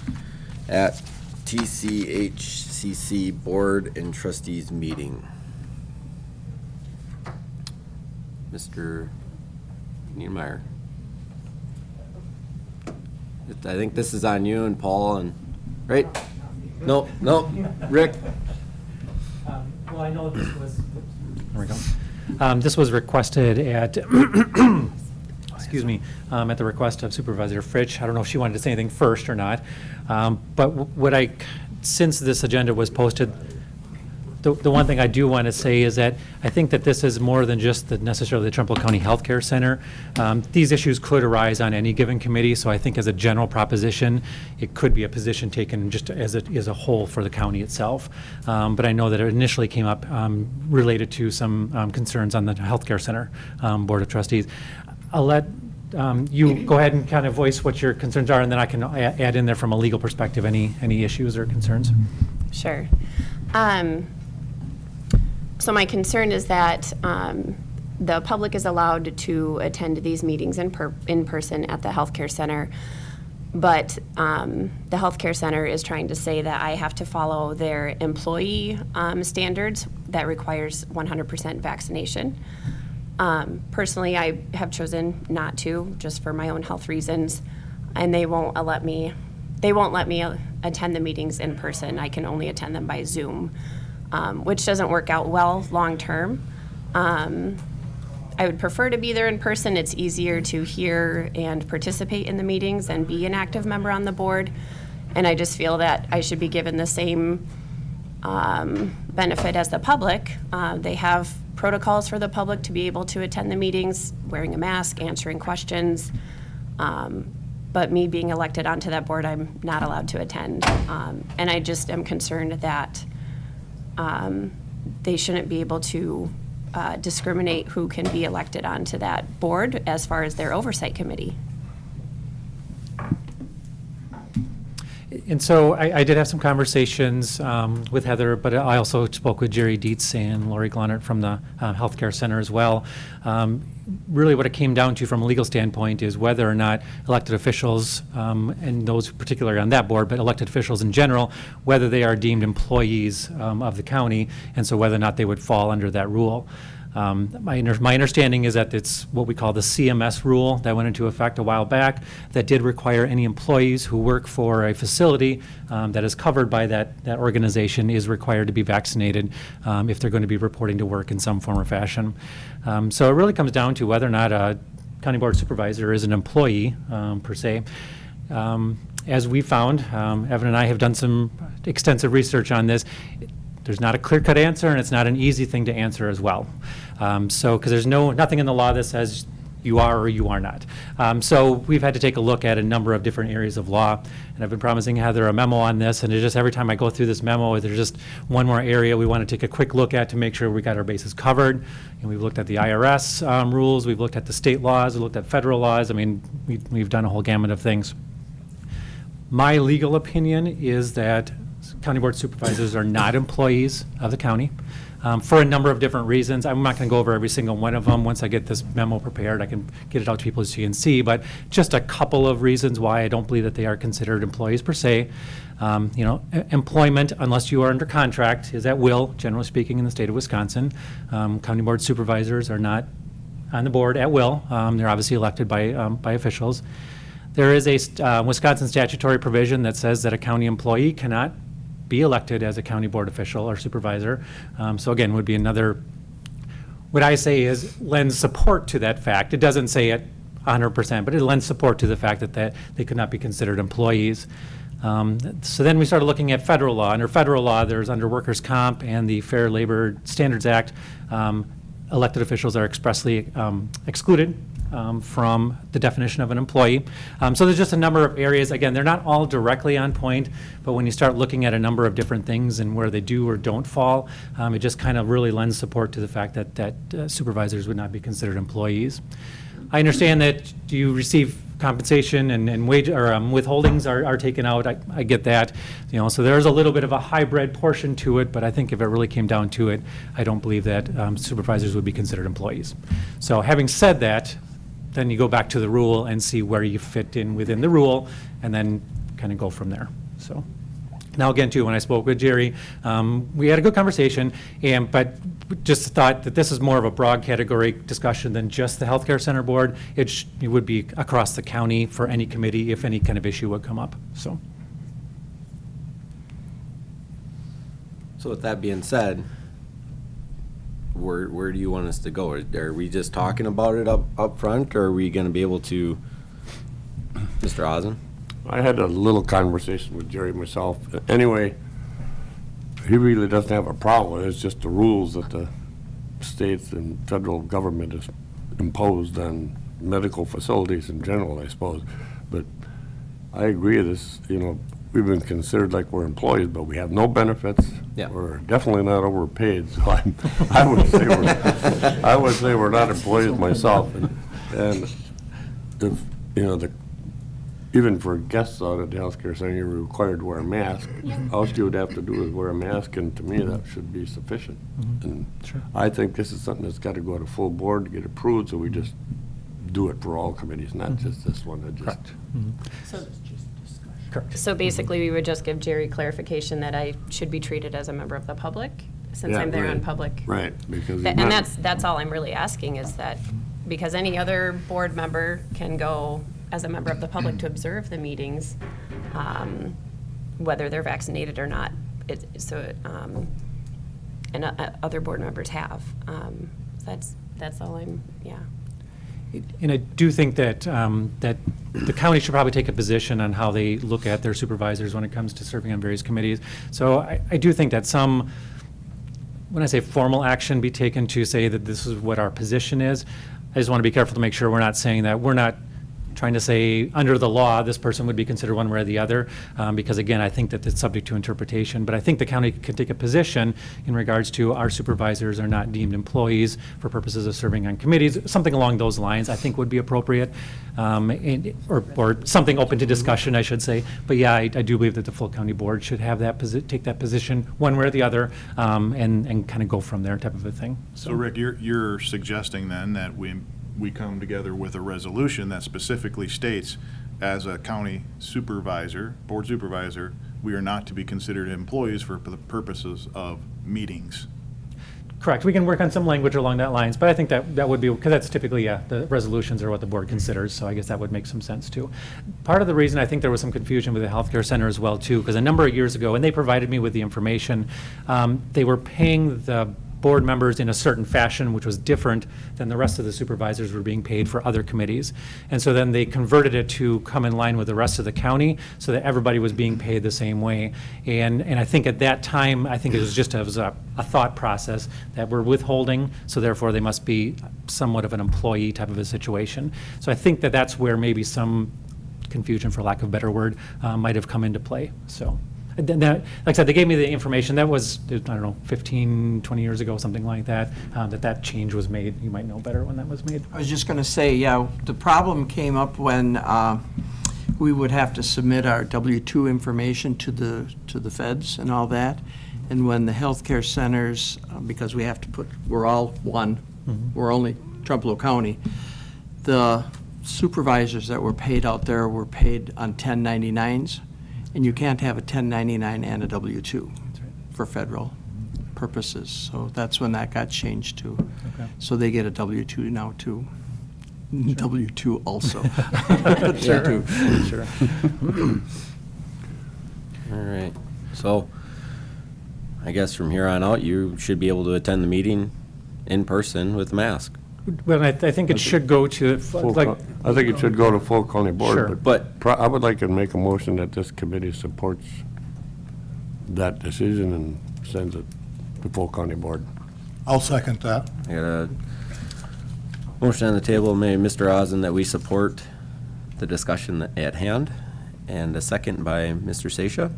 Speaker 1: at TCHCC Board and Trustees meeting. Mr. Niedermeyer. I think this is on you and Paul and, right? Nope, Rick.
Speaker 11: Well, I know this was, there we go. This was requested at, excuse me, at the request of Supervisor Fritsch. I don't know if she wanted to say anything first or not. But since this agenda was posted, the one thing I do want to say is that I think that this is more than just necessarily the Trumpealeau County Healthcare Center. These issues could arise on any given committee, so I think as a general proposition, it could be a position taken just as a whole for the county itself. But I know that it initially came up related to some concerns on the Healthcare Center Board of Trustees. I'll let you go ahead and kind of voice what your concerns are, and then I can add in there from a legal perspective any issues or concerns.
Speaker 12: Sure. So my concern is that the public is allowed to attend these meetings in person at the healthcare center, but the healthcare center is trying to say that I have to follow their employee standards that requires 100% vaccination. Personally, I have chosen not to, just for my own health reasons, and they won't let me attend the meetings in person. I can only attend them by Zoom. Which doesn't work out well long-term. I would prefer to be there in person. It's easier to hear and participate in the meetings and be an active member on the board. And I just feel that I should be given the same benefit as the public. They have protocols for the public to be able to attend the meetings, wearing a mask, answering questions. But me being elected onto that board, I'm not allowed to attend. And I just am concerned that they shouldn't be able to discriminate who can be elected onto that board as far as their oversight committee.
Speaker 11: And so I did have some conversations with Heather, but I also spoke with Jerry Dietz and Lori Glonnert from the Healthcare Center as well. Really what it came down to from a legal standpoint is whether or not elected officials, and those particularly on that board, but elected officials in general, whether they are deemed employees of the county, and so whether or not they would fall under that rule. My understanding is that it's what we call the CMS rule that went into effect a while back that did require any employees who work for a facility that is covered by that organization is required to be vaccinated if they're going to be reporting to work in some form or fashion. So it really comes down to whether or not a county board supervisor is an employee per se. As we found, Evan and I have done some extensive research on this. There's not a clear-cut answer, and it's not an easy thing to answer as well. Because there's nothing in the law that says you are or you are not. So we've had to take a look at a number of different areas of law, and I've been promising Heather a memo on this, and it's just every time I go through this memo, there's just one more area we want to take a quick look at to make sure we got our bases covered. And we've looked at the IRS rules, we've looked at the state laws, we've looked at federal laws. I mean, we've done a whole gamut of things. My legal opinion is that county board supervisors are not employees of the county for a number of different reasons. I'm not going to go over every single one of them. Once I get this memo prepared, I can get it out to people as you can see, but just a couple of reasons why I don't believe that they are considered employees per se. Employment, unless you are under contract, is at will, generally speaking, in the state of Wisconsin. County board supervisors are not on the board at will. They're obviously elected by officials. There is a Wisconsin statutory provision that says that a county employee cannot be elected as a county board official or supervisor. So again, would be another, what I say is lends support to that fact. It doesn't say it 100%, but it lends support to the fact that they could not be considered employees. So then we started looking at federal law. Under federal law, there's under workers' comp and the Fair Labor Standards Act, elected officials are expressly excluded from the definition of an employee. So there's just a number of areas. Again, they're not all directly on point, but when you start looking at a number of different things and where they do or don't fall, it just kind of really lends support to the fact that supervisors would not be considered employees. I understand that you receive compensation and wage or withholdings are taken out. I get that, so there's a little bit of a hybrid portion to it, but I think if it really came down to it, I don't believe that supervisors would be considered employees. So having said that, then you go back to the rule and see where you fit in within the rule, and then kind of go from there. So now again, too, when I spoke with Jerry, we had a good conversation, but just thought that this is more of a broad category discussion than just the healthcare center board. It would be across the county for any committee if any kind of issue would come up. So
Speaker 1: with that being said, where do you want us to go? Are we just talking about it up front, or are we going to be able to, Mr. Ozen?
Speaker 13: I had a little conversation with Jerry myself. Anyway, he really doesn't have a problem. It's just the rules that the states and federal government has imposed on medical facilities in general, I suppose. But I agree with this, we've been considered like we're employees, but we have no benefits.
Speaker 1: Yeah.
Speaker 13: We're definitely not overpaid, so I would say we're not employees myself. And if, even for guests out at the healthcare center, you're required to wear a mask. All you would have to do is wear a mask, and to me, that should be sufficient. And
Speaker 11: Sure.
Speaker 13: I think this is something that's got to go to full board to get approved, so we just do it for all committees, not just this one.
Speaker 11: correct. Correct.
Speaker 12: So basically, we would just give Jerry clarification that I should be treated as a member of the public, since
Speaker 13: Yeah,
Speaker 12: I'm there on
Speaker 13: right.
Speaker 12: public.
Speaker 13: Right, because.
Speaker 12: And that's all I'm really asking, is that, because any other board member can go as a member of the public to observe the meetings, whether they're vaccinated or not. And other board members have. That's all yeah.
Speaker 11: And I do think that that the county should probably take a position on how they look at their supervisors when it comes to serving on various committees. So I do think that some, when I say formal action, be taken to say that this is what our position is. I just want to be careful to make sure we're not saying that we're not trying to say, under the law, this person would be considered one way or the other, because again, I think that it's subject to interpretation. But I think the county can take a position in regards to our supervisors are not deemed employees for purposes of serving on committees. Something along those lines, I think, would be appropriate, or something open to discussion, I should say. But yeah, I do believe that the full county board should have that take that position one way or the other, and kind of go from there, type of a thing.
Speaker 6: So Rick, you're suggesting then that we come together with a resolution that specifically states, as a county supervisor, board supervisor, we are not to be considered employees for the purposes of meetings.
Speaker 11: Correct. We can work on some language along that lines, but I think that would be, because that's typically, the resolutions are what the board considers, so I guess that would make some sense too. Part of the reason I think there was some confusion with the healthcare center as well too, because a number of years ago, and they provided me with the information, they were paying the board members in a certain fashion, which was different than the rest of the supervisors were being paid for other committees. And so then they converted it to come in line with the rest of the county so that everybody was being paid the same way. And I think at that time, I think it was just a thought process that we're withholding, so therefore they must be somewhat of an employee type of a situation. So I think that that's where maybe some confusion, for lack of a better word, might have come into play. So. Like I said, they gave me the information. That was, I don't know, 15, 20 years ago, something like that, that change was made. You might know better when that was made.
Speaker 4: I was just going to say, yeah, the problem came up when we would have to submit our W-2 information to the feds and all that. And when the healthcare centers, because we have to we're all one, we're only Trempealeau County, the supervisors that were paid out there were paid on 1099s. And you can't have a 1099 and a W-2 for federal purposes. So that's when that got changed to.
Speaker 11: Okay.
Speaker 4: So they get a W-2 now too. Sure. W-2 also.
Speaker 11: Sure. Sure.
Speaker 1: All right. So I guess from here on out, you should be able to attend the meeting in person with a mask.
Speaker 11: Well, I think it should go to, like,
Speaker 13: I think it should go to full county board.
Speaker 11: Sure.
Speaker 1: But
Speaker 13: I would like to make a motion that this committee supports that decision and sends it to full county board.
Speaker 2: I'll second that.
Speaker 1: I got a motion on the table, made Mr. Ozen, that we support the discussion at hand, and a second by Mr. Seisha.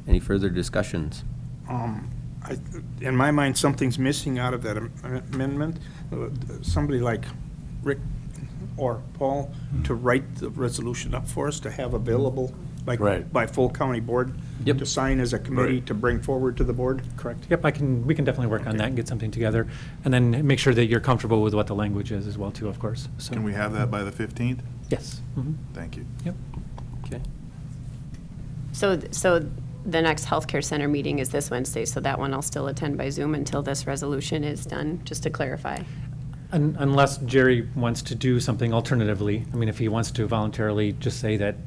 Speaker 1: Any further discussions?
Speaker 8: In my mind, something's missing out of that amendment. Somebody like Rick or Paul to write the resolution up for us to have available, like
Speaker 13: Right.
Speaker 8: by full county board,
Speaker 1: Yep.
Speaker 8: to sign as a committee to bring forward to the board.
Speaker 11: correct. Yep, we can definitely work on that and get something together. And then make sure that you're comfortable with what the language is as well, too, of course. So,
Speaker 6: Can we have that by the 15th?
Speaker 11: yes. Mhm.
Speaker 6: Thank you.
Speaker 11: Yep.
Speaker 1: Okay.
Speaker 12: So the next healthcare center meeting is this Wednesday, so that one I'll still attend by Zoom until this resolution is done, just to clarify.
Speaker 11: Unless Jerry wants to do something alternatively. I mean, if he wants to voluntarily just say that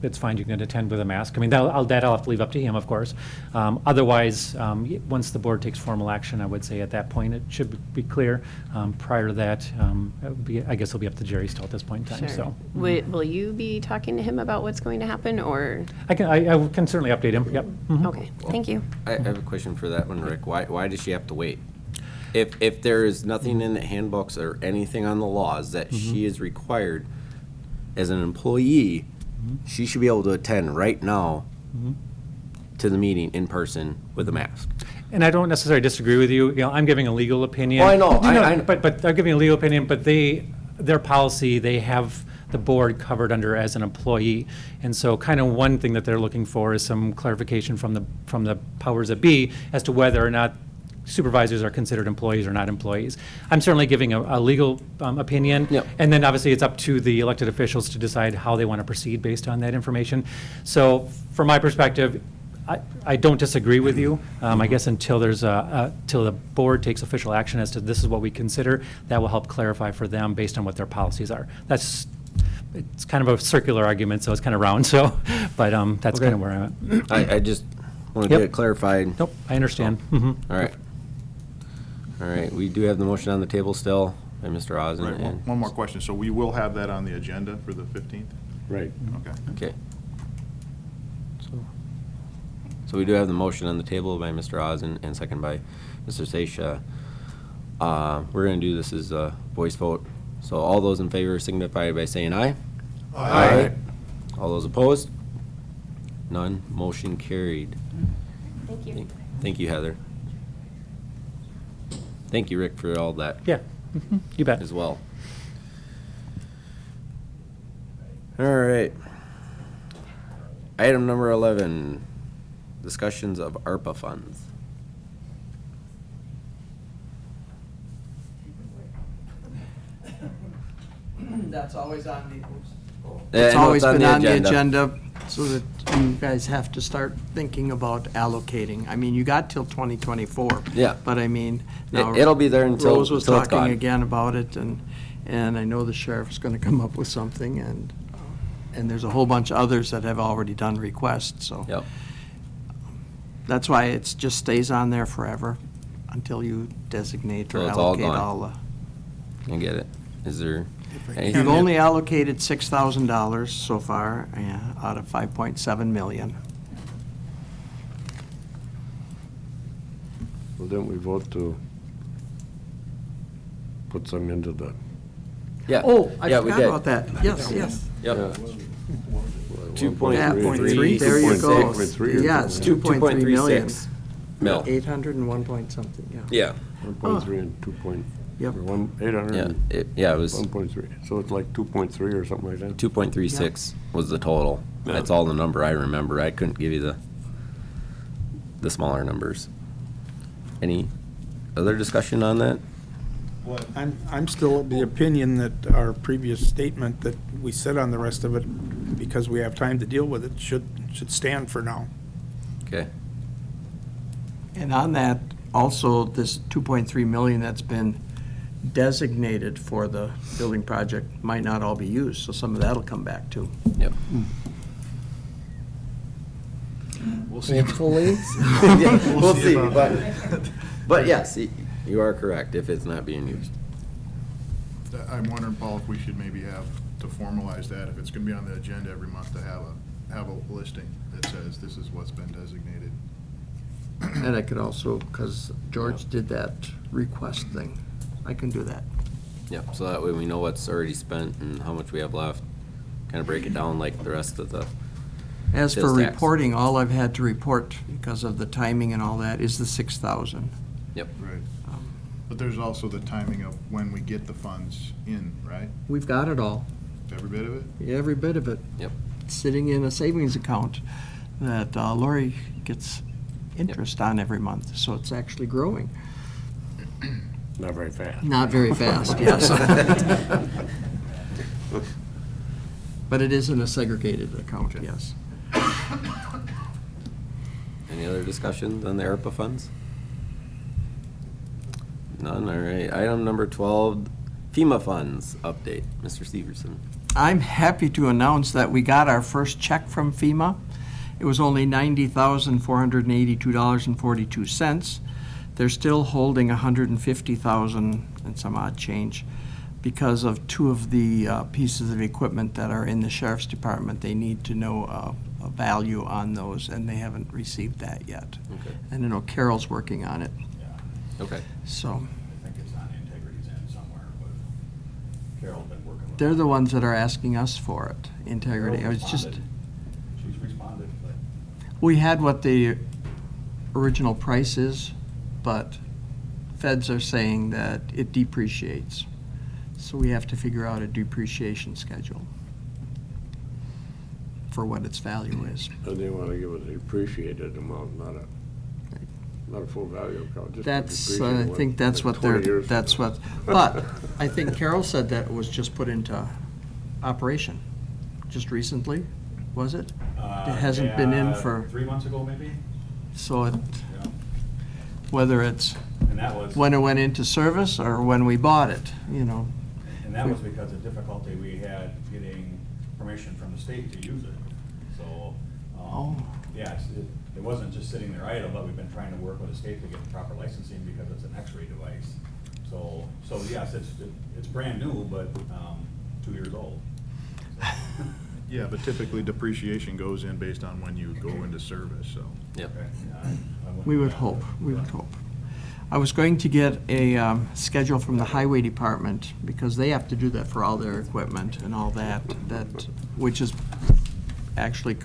Speaker 11: it's fine, you can attend with a mask. I mean, that'll have to leave up to him, of course. Otherwise, once the board takes formal action, I would say at that point, it should be clear. Prior to that, I guess it'll be up to Jerry still at this point in time, so.
Speaker 12: Will you be talking to him about what's going to happen, or?
Speaker 11: I can certainly update him, yep. Mhm.
Speaker 12: Okay, thank you.
Speaker 1: I have a question for that one, Rick. Why does she have to wait? If there is nothing in the handbooks or anything on the laws that she is required as an employee, she should be able to attend right now to the meeting in person with a mask.
Speaker 11: And I don't necessarily disagree with you. You know, I'm giving a legal opinion.
Speaker 1: Oh, I know.
Speaker 11: But I'm giving a legal opinion, but their policy, they have the board covered under as an employee. And so kind of one thing that they're looking for is some clarification from the powers that be as to whether or not supervisors are considered employees or not employees. I'm certainly giving a legal opinion.
Speaker 1: Yep.
Speaker 11: And then obviously it's up to the elected officials to decide how they want to proceed based on that information. So from my perspective, I don't disagree with you. I guess until till the board takes official action as to this is what we consider, that will help clarify for them based on what their policies are. It's kind of a circular argument, so it's kind of round, so, but that's
Speaker 1: Okay.
Speaker 11: kind of where I'm at.
Speaker 1: I just want to
Speaker 11: Yep.
Speaker 1: get it clarified.
Speaker 11: Nope, I understand. Mhm.
Speaker 1: All right. All right, we do have the motion on the table still by Mr. Ozen.
Speaker 6: Right,
Speaker 1: and-
Speaker 6: one more question. So we will have that on the agenda for the 15th?
Speaker 13: Right.
Speaker 6: Okay.
Speaker 1: Okay. So we do have the motion on the table by Mr. Ozen and second by Mr. Seisha. We're going to do this as a voice vote. So all those in favor signify by saying aye. Aye. All those opposed? None. Motion carried.
Speaker 12: Thank you.
Speaker 1: Thank you, Heather. Thank you, Rick, for all that
Speaker 11: Yeah, you bet.
Speaker 1: as well. All right. Item number 11, discussions of ARPA funds.
Speaker 4: That's always on the,
Speaker 1: Yeah,
Speaker 4: it's
Speaker 1: I know
Speaker 4: always been on the agenda, so that you guys have to start thinking about allocating. I mean, you got till 2024.
Speaker 1: Yeah.
Speaker 4: But I mean, now.
Speaker 1: It'll be there until
Speaker 4: Rose was
Speaker 1: until it's
Speaker 4: talking
Speaker 1: gone.
Speaker 4: again about it, and I know the sheriff's gonna come up with something, and there's a whole bunch of others that have already done requests, so.
Speaker 1: Yep.
Speaker 4: That's why it just stays on there forever, until you designate or
Speaker 1: Till it's all
Speaker 4: allocate
Speaker 1: gone.
Speaker 4: all the.
Speaker 1: I get it. Is there
Speaker 4: You've
Speaker 1: anything?
Speaker 4: only allocated $6,000 so far, out of 5.7 million.
Speaker 13: Well, then we vote to put some into the,
Speaker 1: Yeah.
Speaker 4: Oh, I
Speaker 1: Yeah, we
Speaker 4: forgot
Speaker 1: did.
Speaker 4: about that. Yes, yes.
Speaker 1: Yep.
Speaker 4: Yeah,
Speaker 1: 2.3.
Speaker 4: there you go.
Speaker 13: 2.3 or
Speaker 4: Yes,
Speaker 13: something.
Speaker 4: 2.3 million.
Speaker 1: 2.36 mil.
Speaker 4: 801 point something, yeah.
Speaker 1: Yeah.
Speaker 13: 1.3 and 2 point,
Speaker 4: Yep.
Speaker 13: or 800
Speaker 1: Yeah.
Speaker 13: and
Speaker 1: It was
Speaker 13: 1.3. So it's like 2.3 or something like that?
Speaker 1: 2.36 was the total. That's all the number I remember. I couldn't give you the smaller numbers. Any other discussion on that?
Speaker 8: I'm still of the opinion that our previous statement that we said on the rest of it, because we have time to deal with it, should stand for now.
Speaker 1: Okay.
Speaker 4: And on that, also, this 2.3 million that's been designated for the building project might not all be used, so some of that'll come back too.
Speaker 1: Yep.
Speaker 4: We'll see. Hopefully.
Speaker 1: Yeah, we'll see. But yes, You are correct, if it's not being used.
Speaker 6: I'm wondering, Paul, if we should maybe have to formalize that, if it's gonna be on the agenda every month, to have a listing that says this is what's been designated.
Speaker 4: And I could also, because George did that request thing, I can do that.
Speaker 1: Yep, so that way we know what's already spent and how much we have left. Kind of break it down like the rest of the,
Speaker 4: As for
Speaker 1: Sales tax.
Speaker 4: reporting, all I've had to report, because of the timing and all that, is the 6,000.
Speaker 1: yep.
Speaker 6: Right. But there's also the timing of when we get the funds in, right?
Speaker 4: We've got it all,
Speaker 6: Every bit of it?
Speaker 4: every bit of it.
Speaker 1: Yep.
Speaker 4: Sitting in a savings account that Lori gets interest on every month, so it's actually growing.
Speaker 13: Not very fast.
Speaker 4: Not very fast, yes. But it is in a segregated account, yes.
Speaker 1: Any other discussions on the ARPA funds? None, all right. Item number 12, FEMA funds update. Mr. Severson.
Speaker 4: I'm happy to announce that we got our first check from FEMA. It was only $90,482.42. They're still holding $150,000 and some odd change because of two of the pieces of equipment that are in the sheriff's department. They need to know a value on those, and they haven't received that yet.
Speaker 1: Okay.
Speaker 4: And I know Carol's working on it,
Speaker 1: Okay.
Speaker 4: so.
Speaker 14: I think it's on Integrity's end somewhere, but Carol's been working with.
Speaker 4: They're the ones that are asking us for it, Integrity. I was just,
Speaker 14: She's responded, but
Speaker 4: we had what the original price is, but feds are saying that it depreciates. So we have to figure out a depreciation schedule for what its value is.
Speaker 13: And they want to give us a depreciated amount, not a full value account, just a
Speaker 4: That's,
Speaker 13: depreciated
Speaker 4: I
Speaker 13: one,
Speaker 4: think that's
Speaker 13: like
Speaker 4: what
Speaker 13: 20
Speaker 4: they're,
Speaker 13: years from
Speaker 4: that's
Speaker 13: now.
Speaker 4: what, but I think Carol said that it was just put into operation just recently, was it? It hasn't been in for,
Speaker 14: 3 months ago, maybe?
Speaker 4: so it,
Speaker 14: Yeah.
Speaker 4: whether it's
Speaker 14: And that was,
Speaker 4: when it went into service or when we bought it, you know.
Speaker 14: and that was because of difficulty we had getting permission from the state to use it. So,
Speaker 4: Oh.
Speaker 14: yeah, it wasn't just sitting there idle, but we've been trying to work with the state to get the proper licensing because it's an X-ray device. So yes, it's brand new, but 2 years old.
Speaker 6: Yeah, but typically depreciation goes in based on when you go into service, so.
Speaker 1: Yep.
Speaker 14: Okay, yeah, I wouldn't
Speaker 4: We
Speaker 14: do
Speaker 4: would
Speaker 14: that.
Speaker 4: hope, we would hope. I was going to get a schedule from the highway department, because they have to do that for all their equipment and all that, which is actually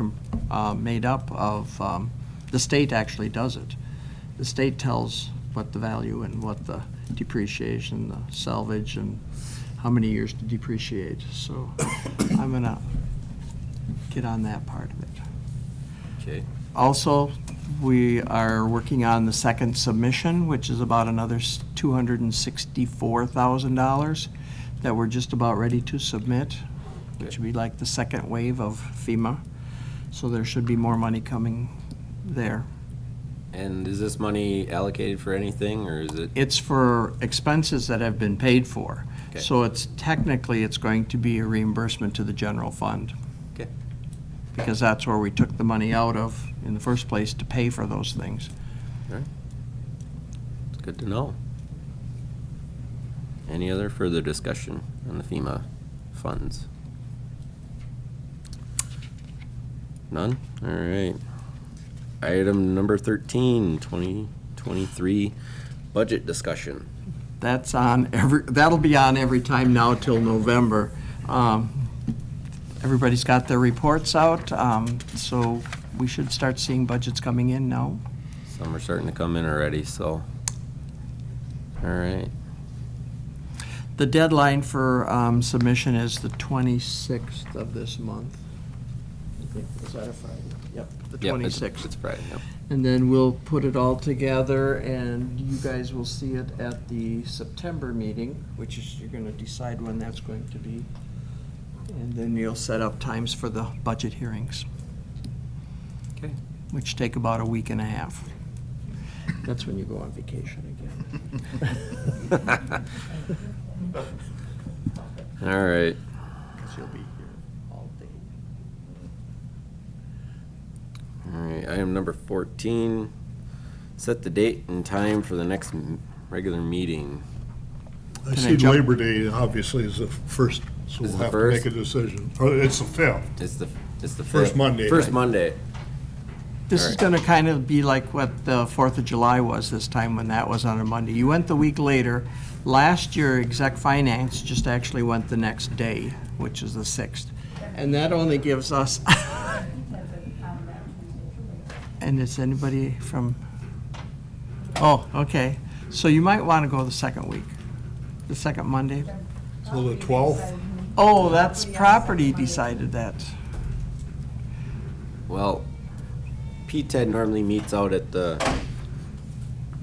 Speaker 4: made up of, the state actually does it. The state tells what the value and what the depreciation, the salvage, and how many years to depreciate. So I'm gonna get on that part of it.
Speaker 1: Okay.
Speaker 4: Also, we are working on the second submission, which is about another $264,000 that we're just about ready to submit, which would be like the second wave of FEMA. So there should be more money coming there.
Speaker 1: And is this money allocated for anything, or is it?
Speaker 4: It's for expenses that have been paid for.
Speaker 1: Okay.
Speaker 4: So it's technically, it's going to be a reimbursement to the general fund,
Speaker 1: Okay.
Speaker 4: because that's where we took the money out of in the first place to pay for those things.
Speaker 1: All right. It's good to know. Any other further discussion on the FEMA funds? None? All right. Item number 13, 2023 budget discussion.
Speaker 4: That's on that'll be on every time now till November. Everybody's got their reports out, so we should start seeing budgets coming in now.
Speaker 1: Some are starting to come in already, so. All right.
Speaker 4: The deadline for submission is the 26th of this month. I think, is that a Friday? Yep, the
Speaker 1: Yep,
Speaker 4: 26th.
Speaker 1: It's Friday, yep.
Speaker 4: And then we'll put it all together, and you guys will see it at the September meeting, which is, you're gonna decide when that's going to be. And then you'll set up times for the budget hearings,
Speaker 1: Okay.
Speaker 4: which take about a week and a half. That's when you go on vacation again.
Speaker 1: All right.
Speaker 4: Because you'll be here all day.
Speaker 1: All right, item number 14, set the date and time for the next regular meeting.
Speaker 2: I
Speaker 4: I
Speaker 2: see
Speaker 4: jump-
Speaker 2: Labor Day obviously is the first, so
Speaker 1: Is
Speaker 2: we'll
Speaker 1: the
Speaker 2: have to
Speaker 1: first?
Speaker 2: make a decision. Or it's the 5th.
Speaker 1: It's the
Speaker 2: First
Speaker 1: fifth.
Speaker 2: Monday,
Speaker 1: First
Speaker 2: right?
Speaker 1: Monday.
Speaker 4: This is
Speaker 1: Alright.
Speaker 4: gonna kind of be like what the 4th of July was this time when that was on a Monday. You went the week later. Last year, exec finance just actually went the next day, which is the 6th. And that only gives us, and is anybody from, oh, okay. So you might want to go the second week, the second Monday.
Speaker 2: So the 12th?
Speaker 4: Oh, that's property decided that.
Speaker 1: Well, PTED normally meets out at the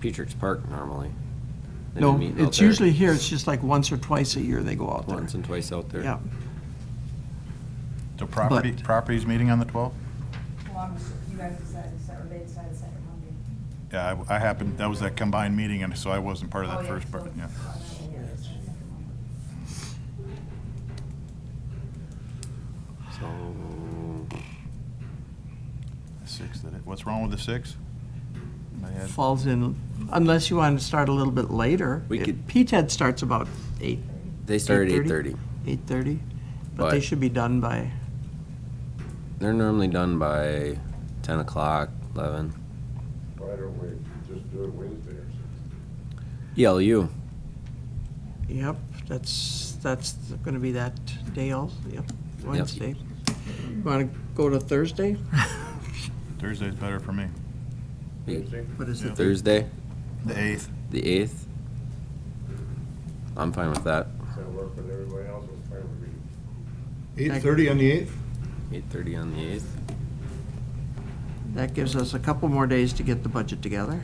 Speaker 1: Petrix Park normally. They've been
Speaker 4: No,
Speaker 1: meeting out
Speaker 4: it's
Speaker 1: there
Speaker 4: usually here. It's just like once or twice a year they go out there.
Speaker 1: once and twice out there.
Speaker 4: Yeah.
Speaker 6: So property's meeting on the 12th?
Speaker 15: You guys decided, or they decided second Monday.
Speaker 6: Yeah, I happened, that was that combined meeting, and so I wasn't part of that first part, yeah.
Speaker 1: So,
Speaker 6: 6th, what's wrong with the 6th?
Speaker 4: Falls in, unless you want to start a little bit later.
Speaker 1: We could-
Speaker 4: PTED starts about 8.
Speaker 1: they start at 8:30.
Speaker 4: 8:30, but they
Speaker 1: But-
Speaker 4: should be done by,
Speaker 1: They're normally done by 10 o'clock, 11.
Speaker 13: Why don't we just do it Wednesday or something?
Speaker 1: ELU.
Speaker 4: yep, that's going to be that day also, yep, Wednesday. Want to go to Thursday?
Speaker 6: Thursday's better for me.
Speaker 4: What is it?
Speaker 1: Thursday,
Speaker 6: The 8th.
Speaker 1: the 8th. I'm fine with that.
Speaker 13: Does that work with everybody else? It's fine with me.
Speaker 2: 8:30 on the 8th?
Speaker 1: 8:30 on the 8th.
Speaker 4: That gives us a couple more days to get the budget together.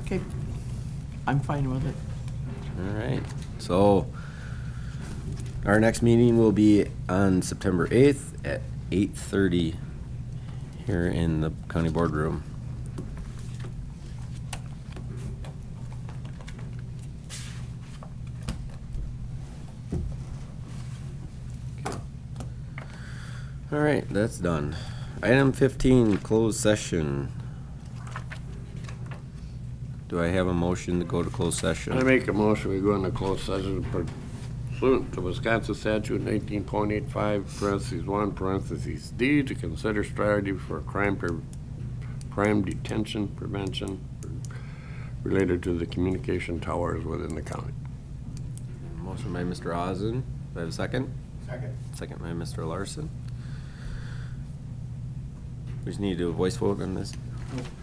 Speaker 4: Okay, I'm fine with it.
Speaker 1: All right. So our next meeting will be on September 8th at 8:30 here in the county boardroom. All right, that's done. Item 15, closed session. Do I have a motion to go to closed session?
Speaker 13: I make a motion, we go into closed session pursuant to Wisconsin statute 19.85, parentheses 1, parentheses D, to consider strategy for crime detention prevention related to the communication towers within the county.
Speaker 1: Motion by Mr. Ozen. Do I have a second?
Speaker 2: Second.
Speaker 1: Second by Mr. Larson. We just need to do a voice vote on this.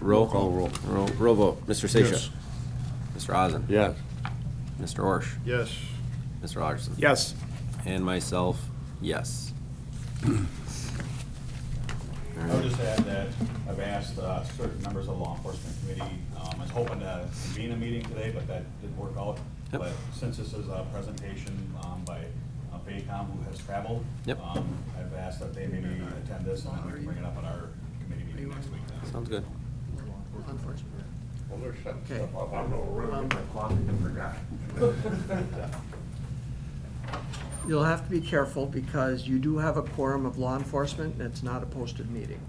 Speaker 1: Roll call. Roll vote. Mr. Seisha.
Speaker 2: Yes.
Speaker 1: Mr. Ozen.
Speaker 13: Yes.
Speaker 1: Mr. Orsh.
Speaker 6: Yes.
Speaker 1: Mr. Larson.
Speaker 8: Yes.
Speaker 1: And myself, yes.
Speaker 14: I would just add that I've asked certain members of the law enforcement committee, I was hoping to convene a meeting today, but that didn't work out.
Speaker 1: Yep.
Speaker 14: But since this is a presentation by FACOM, who has traveled,
Speaker 1: Yep.
Speaker 14: I've asked that they maybe attend this, and then we can bring it up at our committee meeting next week.
Speaker 1: Sounds good.
Speaker 13: Well, they're setting
Speaker 4: Okay.
Speaker 13: stuff up. I'm gonna run get my coffee and forgot.
Speaker 4: You'll have to be careful because you do have a quorum of law enforcement and it's not a posted meeting.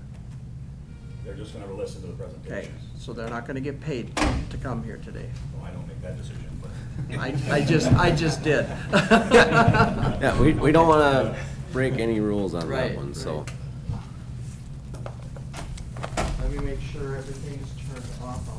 Speaker 14: They're just gonna listen to the
Speaker 4: Okay,
Speaker 14: presentation.
Speaker 4: so they're not gonna get paid to come here today.
Speaker 14: Well, I don't make that decision, but.
Speaker 4: I just did.
Speaker 1: Yeah, we don't want to break any rules on that
Speaker 4: Right,
Speaker 1: one, so.
Speaker 4: Let me make sure everything's turned off on